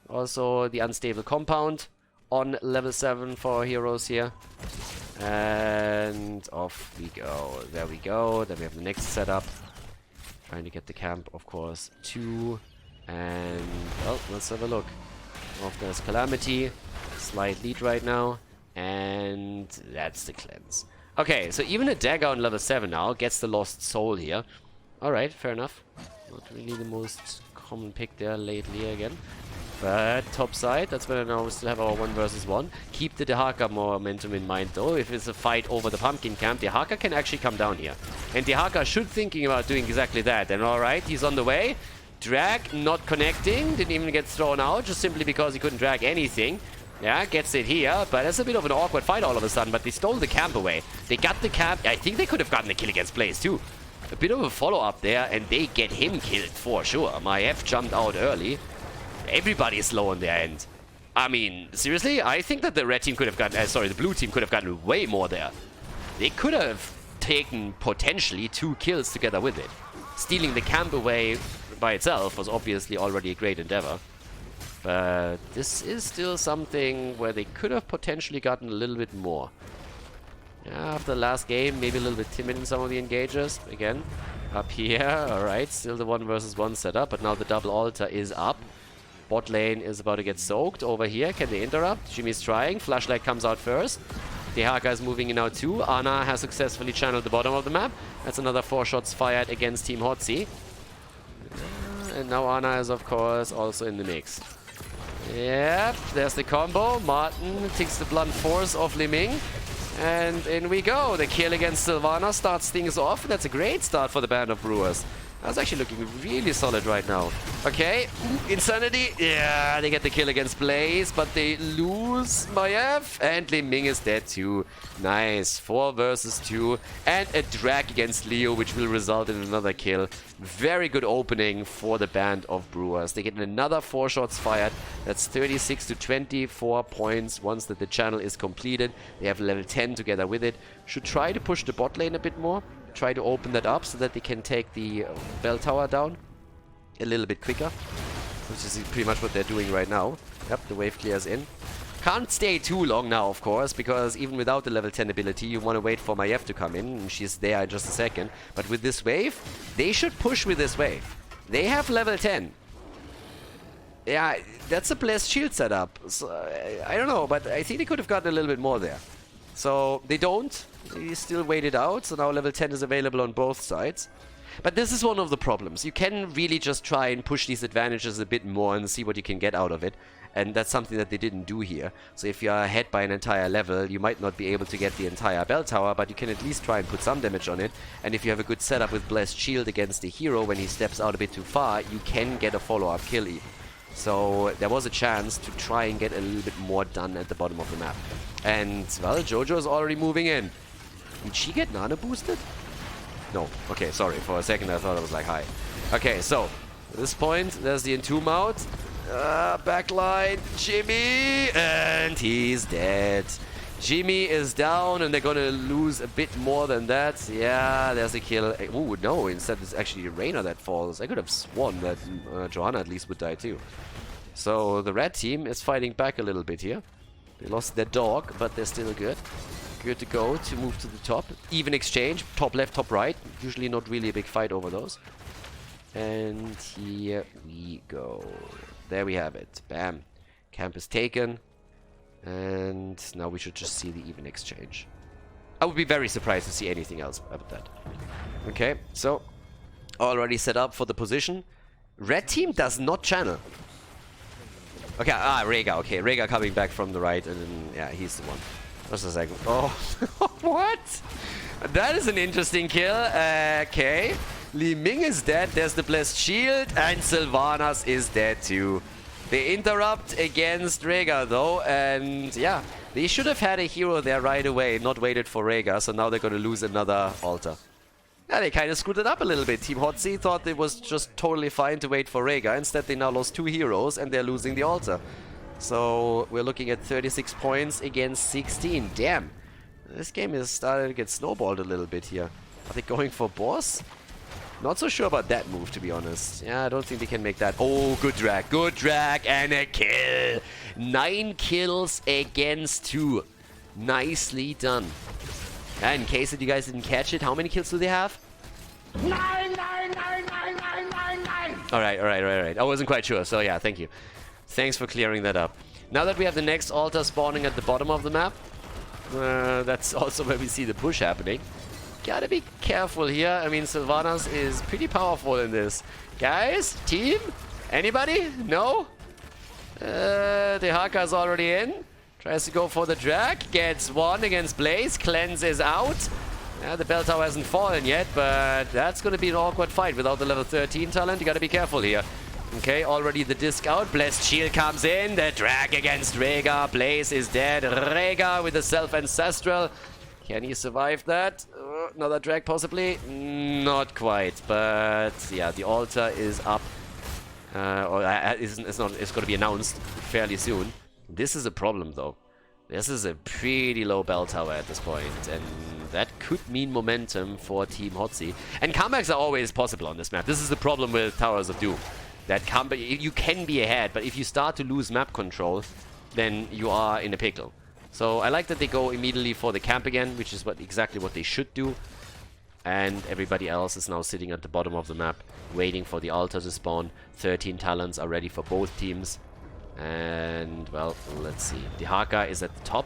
Also the Unstable Compound on level 7 for our heroes here. And off we go. There we go. Then we have the next setup. Trying to get the camp, of course, 2. And, well, let's have a look. Off there's Calamity. Slight lead right now. And that's the cleanse. Okay, so even a dagger on level 7 now gets the Lost Soul here. Alright, fair enough. Not really the most common pick there lately again. But top side, that's where now we still have our 1 versus 1. Keep the Dehaka momentum in mind though. If it's a fight over the pumpkin camp, Dehaka can actually come down here. And Dehaka should thinking about doing exactly that. And alright, he's on the way. Drag not connecting, didn't even get thrown out, just simply because he couldn't drag anything. Yeah, gets it here, but it's a bit of an awkward fight all of a sudden, but they stole the camp away. They got the camp. I think they could have gotten the kill against Blaze too. A bit of a follow-up there, and they get him killed for sure. Maiev jumped out early. Everybody is low on their end. I mean, seriously, I think that the red team could have gotten, the blue team could have gotten way more there. They could have taken potentially 2 kills together with it. Stealing the camp away by itself was obviously already a great endeavor. But this is still something where they could have potentially gotten a little bit more. Yeah, after the last game, maybe a little bit timid in some of the engagers. Again, up here, alright, still the 1 versus 1 setup, but now the double altar is up. Bot lane is about to get soaked. Over here, can they interrupt? Jimmy's trying, Flashlight comes out first. Dehaka is moving in now too. Ana has successfully channeled the bottom of the map. That's another 4 shots fired against Team Hotzi. And now Ana is, of course, also in the mix. Yep, there's the combo. Martin takes the blunt force of Liming. And in we go. The kill against Sylvana starts things off. That's a great start for the Band of Brewers. That's actually looking really solid right now. Okay, Insanity. Yeah, they get the kill against Blaze, but they lose Maiev. And Liming is dead too. Nice. 4 versus 2. And a drag against Leo, which will result in another kill. Very good opening for the Band of Brewers. They get another 4 shots fired. That's 36 to 24 points once that the channel is completed. They have level 10 together with it. Should try to push the bot lane a bit more. Try to open that up so that they can take the bell tower down a little bit quicker, which is pretty much what they're doing right now. Yep, the wave clears in. Can't stay too long now, of course, because even without the level 10 ability, you want to wait for Maiev to come in, and she's there in just a second. But with this wave, they should push with this wave. They have level 10. Yeah, that's a blessed shield setup. So, I don't know, but I think they could have gotten a little bit more there. So they don't. They still wait it out. So now level 10 is available on both sides. But this is one of the problems. You can really just try and push these advantages a bit more and see what you can get out of it. And that's something that they didn't do here. So if you're ahead by an entire level, you might not be able to get the entire bell tower, but you can at least try and put some damage on it. And if you have a good setup with Blessed Shield against the hero, when he steps out a bit too far, you can get a follow-up kill even. So there was a chance to try and get a little bit more done at the bottom of the map. And, well, Jojo is already moving in. Did she get nano boosted? No. Okay, sorry. For a second I thought I was like, hi. Okay, so At this point, there's the Entomb out. Backline, Jimmy, and he's dead. Jimmy is down, and they're gonna lose a bit more than that. Yeah, there's a kill. Oh no, instead it's actually Reina that falls. I could have sworn that Johanna at least would die too. So the red team is fighting back a little bit here. They lost their dog, but they're still good. Good to go to move to the top. Even exchange, top left, top right. Usually not really a big fight over those. And here we go. There we have it. Bam. Camp is taken. And now we should just see the even exchange. I would be very surprised to see anything else about that. Okay, so already set up for the position. Red team does not channel. Okay, Rhaegar. Okay, Rhaegar coming back from the right, and then, yeah, he's the one. Just a second. Oh, what? That is an interesting kill. Okay. Li Ming is dead. There's the Blessed Shield, and Sylvanas is dead too. They interrupt against Rhaegar though, and yeah, they should have had a hero there right away, not waited for Rhaegar, so now they're gonna lose another altar. Yeah, they kind of screwed it up a little bit. Team Hotzi thought it was just totally fine to wait for Rhaegar. Instead, they now lost 2 heroes, and they're losing the altar. So we're looking at 36 points against 16. Damn, this game is starting to get snowballed a little bit here. Are they going for boss? Not so sure about that move, to be honest. Yeah, I don't think they can make that. Oh, good drag, and a kill. 9 kills against 2. Nicely done. And in case that you guys didn't catch it, how many kills do they have? 9. Alright. I wasn't quite sure, so yeah, thank you. Thanks for clearing that up. Now that we have the next altar spawning at the bottom of the map, that's also where we see the push happening. Gotta be careful here. I mean, Sylvanas is pretty powerful in this. Guys, team? Anybody? No? Dehaka is already in. Tries to go for the drag. Gets 1 against Blaze. Cleanse is out. Yeah, the bell tower hasn't fallen yet, but that's going to be an awkward fight without the level 13 talent. You got to be careful here. Okay, already the disc out. Blessed Shield comes in. The drag against Rhaegar. Blaze is dead. Rhaegar with the self-ancestral. Can he survive that? Another drag possibly? Not quite, but yeah, the altar is up. It's going to be announced fairly soon. This is a problem though. This is a pretty low bell tower at this point, and that could mean momentum for Team Hotzi. And comebacks are always possible on this map. This is the problem with Towers of Doom. That you can be ahead, but if you start to lose map control, then you are in a pickle. So I like that they go immediately for the camp again, which is exactly what they should do. And everybody else is now sitting at the bottom of the map, waiting for the altar to spawn. 13 talents are ready for both teams. And, well, let's see. Dehaka is at the top.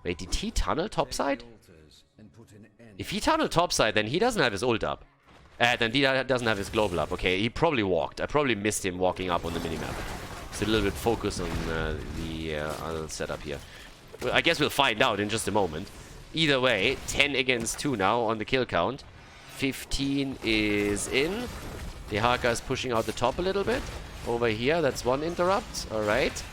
Wait, did he tunnel topside? If he tunneled topside, then he doesn't have his ult up. Then he doesn't have his global up. Okay, he probably walked. I probably missed him walking up on the minimap. So a little bit focused on the other setup here. Well, I guess we'll find out in just a moment. Either way, 10 against 2 now on the kill count. 15 is in. Dehaka is pushing out the top a little bit. Over here, that's 1 interrupt. Alright.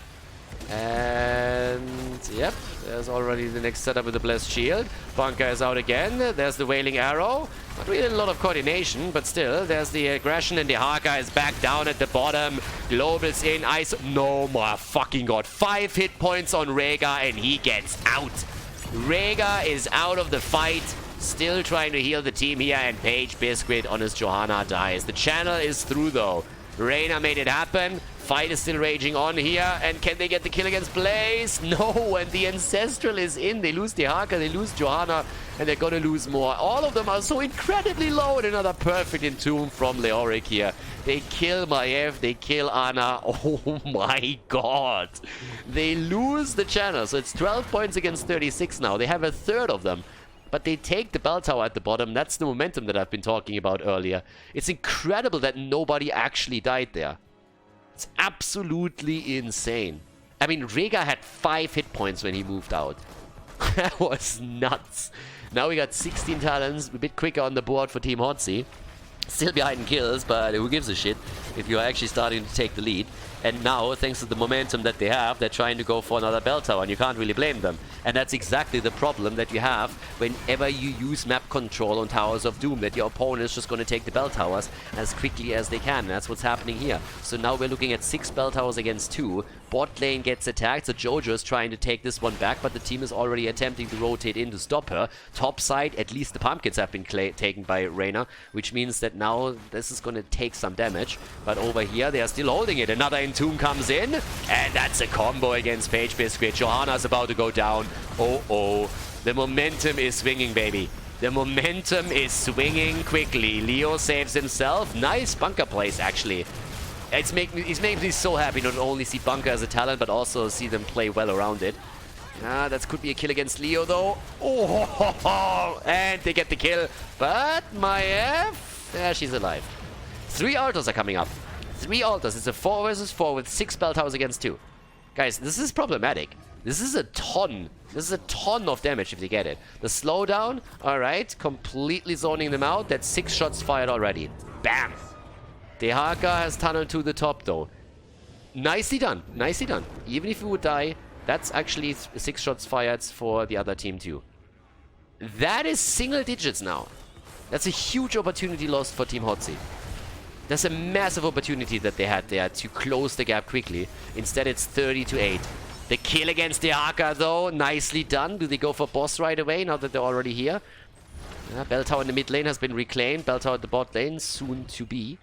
And yep, there's already the next setup with the Blessed Shield. Bunker is out again. There's the Wailing Arrow. Not really a lot of coordination, but still, there's the aggression, and Dehaka is back down at the bottom. Global's in. No, my fucking god. 5 hit points on Rhaegar, and he gets out. Rhaegar is out of the fight. Still trying to heal the team here, and Paige Biscuit on his Johanna dies. The channel is through, though. Reina made it happen. Fight is still raging on here. And can they get the kill against Blaze? No, and the Ancestral is in. They lose Dehaka, they lose Johanna, and they're gonna lose more. All of them are so incredibly low, and another perfect Entomb from Leoric here. They kill Maiev, they kill Ana. Oh my god. They lose the channel, so it's 12 points against 36 now. They have a third of them. But they take the bell tower at the bottom. That's the momentum that I've been talking about earlier. It's incredible that nobody actually died there. It's absolutely insane. I mean, Rhaegar had 5 hit points when he moved out. That was nuts. Now we got 16 talents, a bit quicker on the board for Team Hotzi. Still behind in kills, but who gives a shit if you're actually starting to take the lead. And now, thanks to the momentum that they have, they're trying to go for another bell tower, and you can't really blame them. And that's exactly the problem that you have whenever you use map control on Towers of Doom, that your opponent is just going to take the bell towers as quickly as they can. And that's what's happening here. So now we're looking at 6 bell towers against 2. Bot lane gets attacked, so Jojo is trying to take this one back, but the team is already attempting to rotate in to stop her. Top side, at least the pumpkins have been taken by Reyna, which means that now this is going to take some damage. But over here, they are still holding it. Another Entomb comes in, and that's a combo against Page Biscuit. Johanna's about to go down. Oh. The momentum is swinging, baby. The momentum is swinging quickly. Leo saves himself. Nice bunker place, actually. It's making me so happy not only see bunker as a talent, but also see them play well around it. That could be a kill against Leo, though. Oh, and they get the kill. But Maiev, yeah, she's alive. 3 altars are coming up. 3 altars. It's a 4 versus 4 with 6 bell towers against 2. Guys, this is problematic. This is a ton. This is a ton of damage if they get it. The slowdown, alright, completely zoning them out. That's 6 shots fired already. Bam! Dehaka has tunneled to the top, though. Nicely done. Nicely done. Even if you would die, that's actually 6 shots fired for the other team, too. That is single digits now. That's a huge opportunity lost for Team Hotzi. That's a massive opportunity that they had there to close the gap quickly. Instead, it's 30-8. The kill against Dehaka, though, nicely done. Do they go for boss right away, now that they're already here? Bell tower in the mid lane has been reclaimed. Bell tower at the bot lane, soon to be.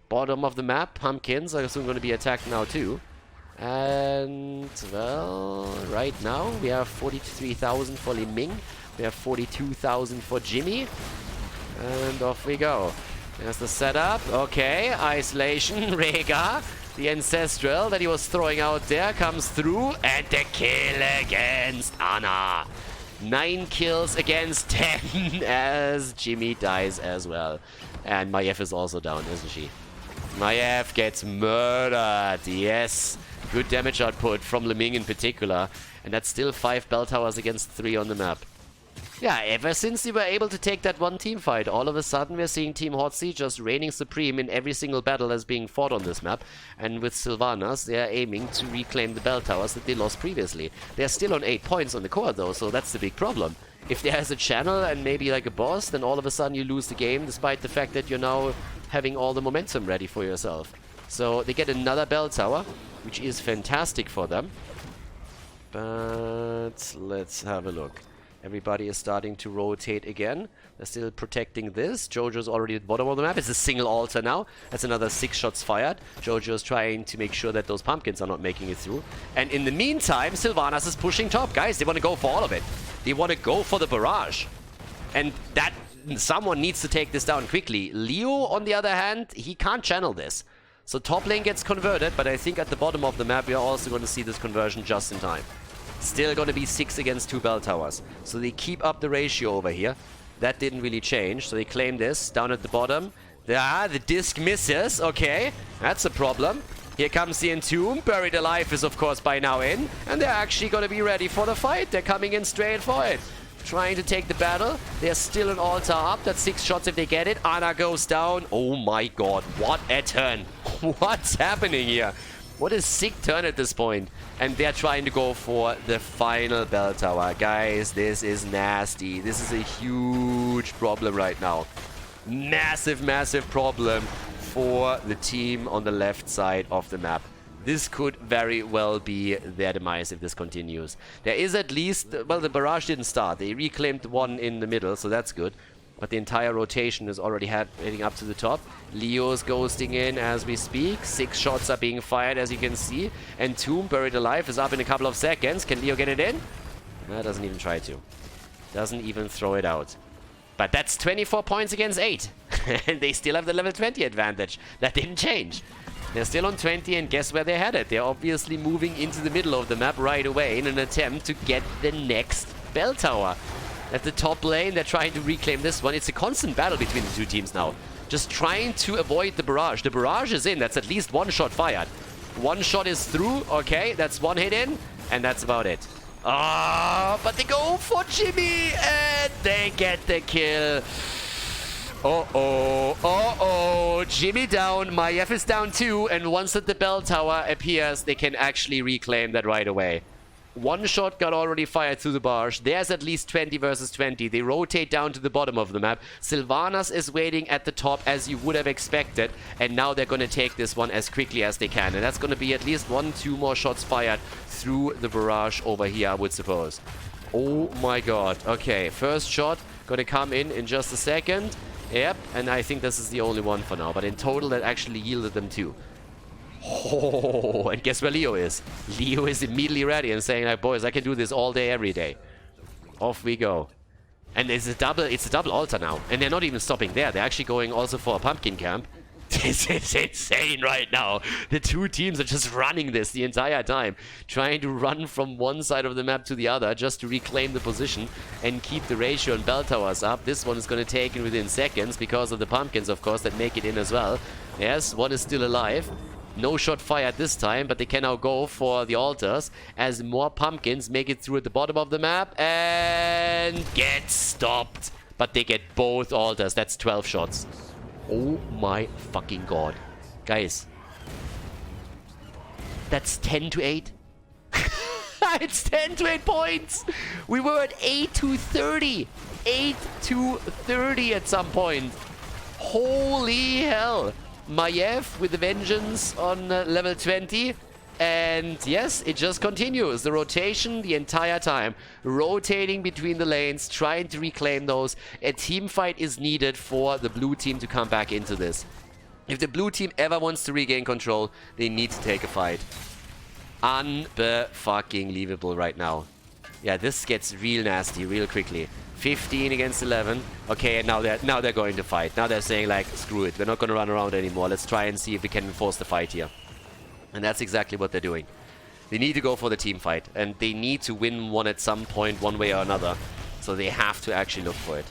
Bottom of the map, pumpkins are soon going to be attacked now too. And, well, right now we have 43,000 for Li Ming. We have 42,000 for Jimmy. And off we go. There's the setup. Okay, isolation. Rega, the ancestral that he was throwing out there, comes through. And the kill against Anna. 9 kills against 10 as Jimmy dies as well. And Maiev is also down, isn't she? Maiev gets murdered. Yes. Good damage output from Li Ming in particular. And that's still 5 bell towers against 3 on the map. Yeah, ever since they were able to take that one team fight, all of a sudden we're seeing Team Hotzi just reigning supreme in every single battle that's being fought on this map. And with Sylvanas, they are aiming to reclaim the bell towers that they lost previously. They're still on 8 points on the core, though, so that's the big problem. If there has a channel and maybe like a boss, then all of a sudden you lose the game, despite the fact that you're now having all the momentum ready for yourself. So they get another bell tower, which is fantastic for them. But let's have a look. Everybody is starting to rotate again. They're still protecting this. Jojo's already at the bottom of the map. It's a single altar now. That's another 6 shots fired. Jojo's trying to make sure that those pumpkins are not making it through. And in the meantime, Sylvanas is pushing top. Guys, they want to go for all of it. They want to go for the barrage. And that someone needs to take this down quickly. Leo, on the other hand, he can't channel this. So top lane gets converted, but I think at the bottom of the map we are also going to see this conversion just in time. Still going to be 6 against 2 bell towers. So they keep up the ratio over here. That didn't really change. So they claim this down at the bottom. The disc misses. Okay, that's a problem. Here comes the Entomb. Buried Alive is, of course, by now in. And they're actually going to be ready for the fight. They're coming in straight for it. Trying to take the battle. There's still an altar up. That's 6 shots if they get it. Anna goes down. Oh my god. What a turn. What's happening here? What a sick turn at this point. And they're trying to go for the final bell tower. Guys, this is nasty. This is a huge problem right now. Massive, massive problem for the team on the left side of the map. This could very well be their demise if this continues. There is at least... Well, the barrage didn't start. They reclaimed one in the middle, so that's good. But the entire rotation is already heading up to the top. Leo's ghosting in as we speak. 6 shots are being fired, as you can see. And Tomb, Buried Alive, is up in a couple of seconds. Can Leo get it in? No, doesn't even try to. Doesn't even throw it out. But that's 24 points against 8. And they still have the level 20 advantage. That didn't change. They're still on 20, and guess where they're headed? They're obviously moving into the middle of the map right away in an attempt to get the next bell tower. At the top lane, they're trying to reclaim this one. It's a constant battle between the two teams now. Just trying to avoid the barrage. The barrage is in. That's at least 1 shot fired. 1 shot is through. Okay, that's 1 hit in. And that's about it. Ah, but they go for Jimmy. And they get the kill. Uh-oh, uh-oh, Jimmy down, Maiev is down too, and once that the bell tower appears, they can actually reclaim that right away. One shot got already fired through the barrage. There's at least 20 versus 20. They rotate down to the bottom of the map. Sylvanas is waiting at the top as you would have expected, and now they're going to take this one as quickly as they can, and that's going to be at least 1-2 more shots fired through the barrage over here, I would suppose. Oh my god. Okay, first shot going to come in just a second. Yep, and I think this is the only one for now. But in total, that actually yielded them two. Oh, and guess where Leo is? Leo is immediately ready and saying like, boys, I can do this all day, every day. Off we go. And it's a double altar now. And they're not even stopping there. They're actually going also for a pumpkin camp. This is insane right now. The two teams are just running this the entire time. Trying to run from one side of the map to the other just to reclaim the position and keep the ratio and bell towers up. This one is going to take in within seconds because of the pumpkins, of course, that make it in as well. Yes, one is still alive. No shot fired this time, but they can now go for the altars as more pumpkins make it through at the bottom of the map and get stopped. But they get both altars. That's 12 shots. Oh my fucking god. Guys. That's 10-8. It's 10-8 points. We were at 8-30. 8-30 at some point. Holy hell. Maiev with the vengeance on level 20. And yes, it just continues. The rotation the entire time. Rotating between the lanes, trying to reclaim those. A team fight is needed for the blue team to come back into this. If the blue team ever wants to regain control, they need to take a fight. Unbe-fucking-leavable right now. Yeah, this gets real nasty real quickly. 15 against 11. Okay, and now they're going to fight. Now they're saying like, screw it. We're not going to run around anymore. Let's try and see if we can enforce the fight here. And that's exactly what they're doing. They need to go for the team fight. And they need to win one at some point, one way or another. So they have to actually look for it.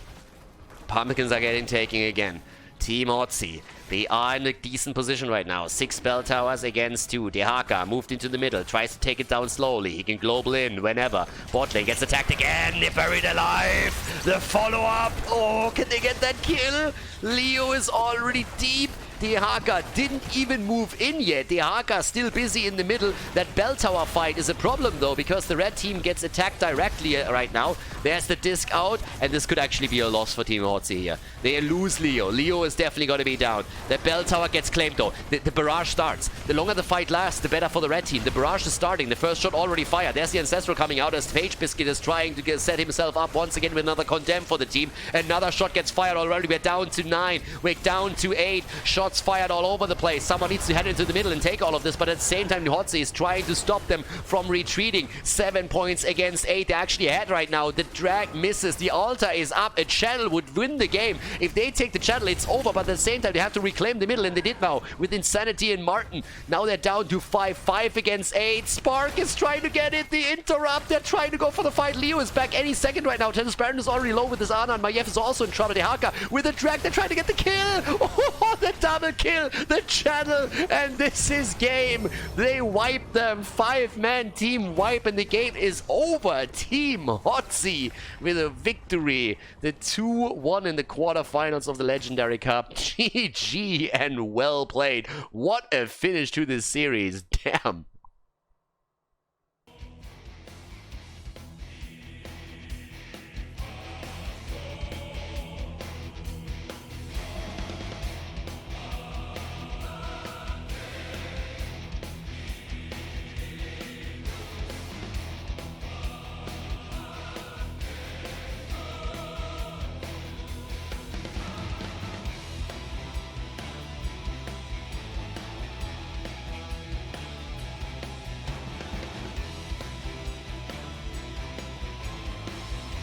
Pumpkins are getting taken again. Team Otzi. They are in a decent position right now. 6 bell towers against 2. Dehaka moved into the middle. Tries to take it down slowly. He can global in whenever. Bot lane gets attacked again. They're buried alive. The follow-up. Oh, can they get that kill? Leo is already deep. Dehaka didn't even move in yet. Dehaka still busy in the middle. That bell tower fight is a problem though, because the red team gets attacked directly right now. There's the disc out, and this could actually be a loss for Team Hotzi here. They lose Leo. Leo is definitely going to be down. The bell tower gets claimed though. The barrage starts. The longer the fight lasts, the better for the red team. The barrage is starting. The first shot already fired. There's the Ancestral coming out as Phage Biscuit is trying to set himself up once again with another condemn for the team. Another shot gets fired already. We're down to 9. We're down to 8. Shots fired all over the place. Someone needs to head into the middle and take all of this, but at the same time, Hotzi is trying to stop them from retreating. 7 points against 8. They're actually ahead right now. The drag misses. The altar is up. A channel would win the game. If they take the channel, it's over, but at the same time, they have to reclaim the middle, and they did now with Insanity and Martin. Now they're down to 5. 5 against 8. Spark is trying to get it. The interrupt. They're trying to go for the fight. Leo is back any second right now. Transparent is already low with his Ana, and Maiev is also in trouble. Dehaka with a drag. They're trying to get the kill. Oh, the double kill. The channel, and this is game. They wipe them. 5-man team wipe, and the game is over. Team Hotzi with a victory. The 2-1 in the quarterfinals of the Legendary Cup. GG and well played. What a finish to this series. Damn.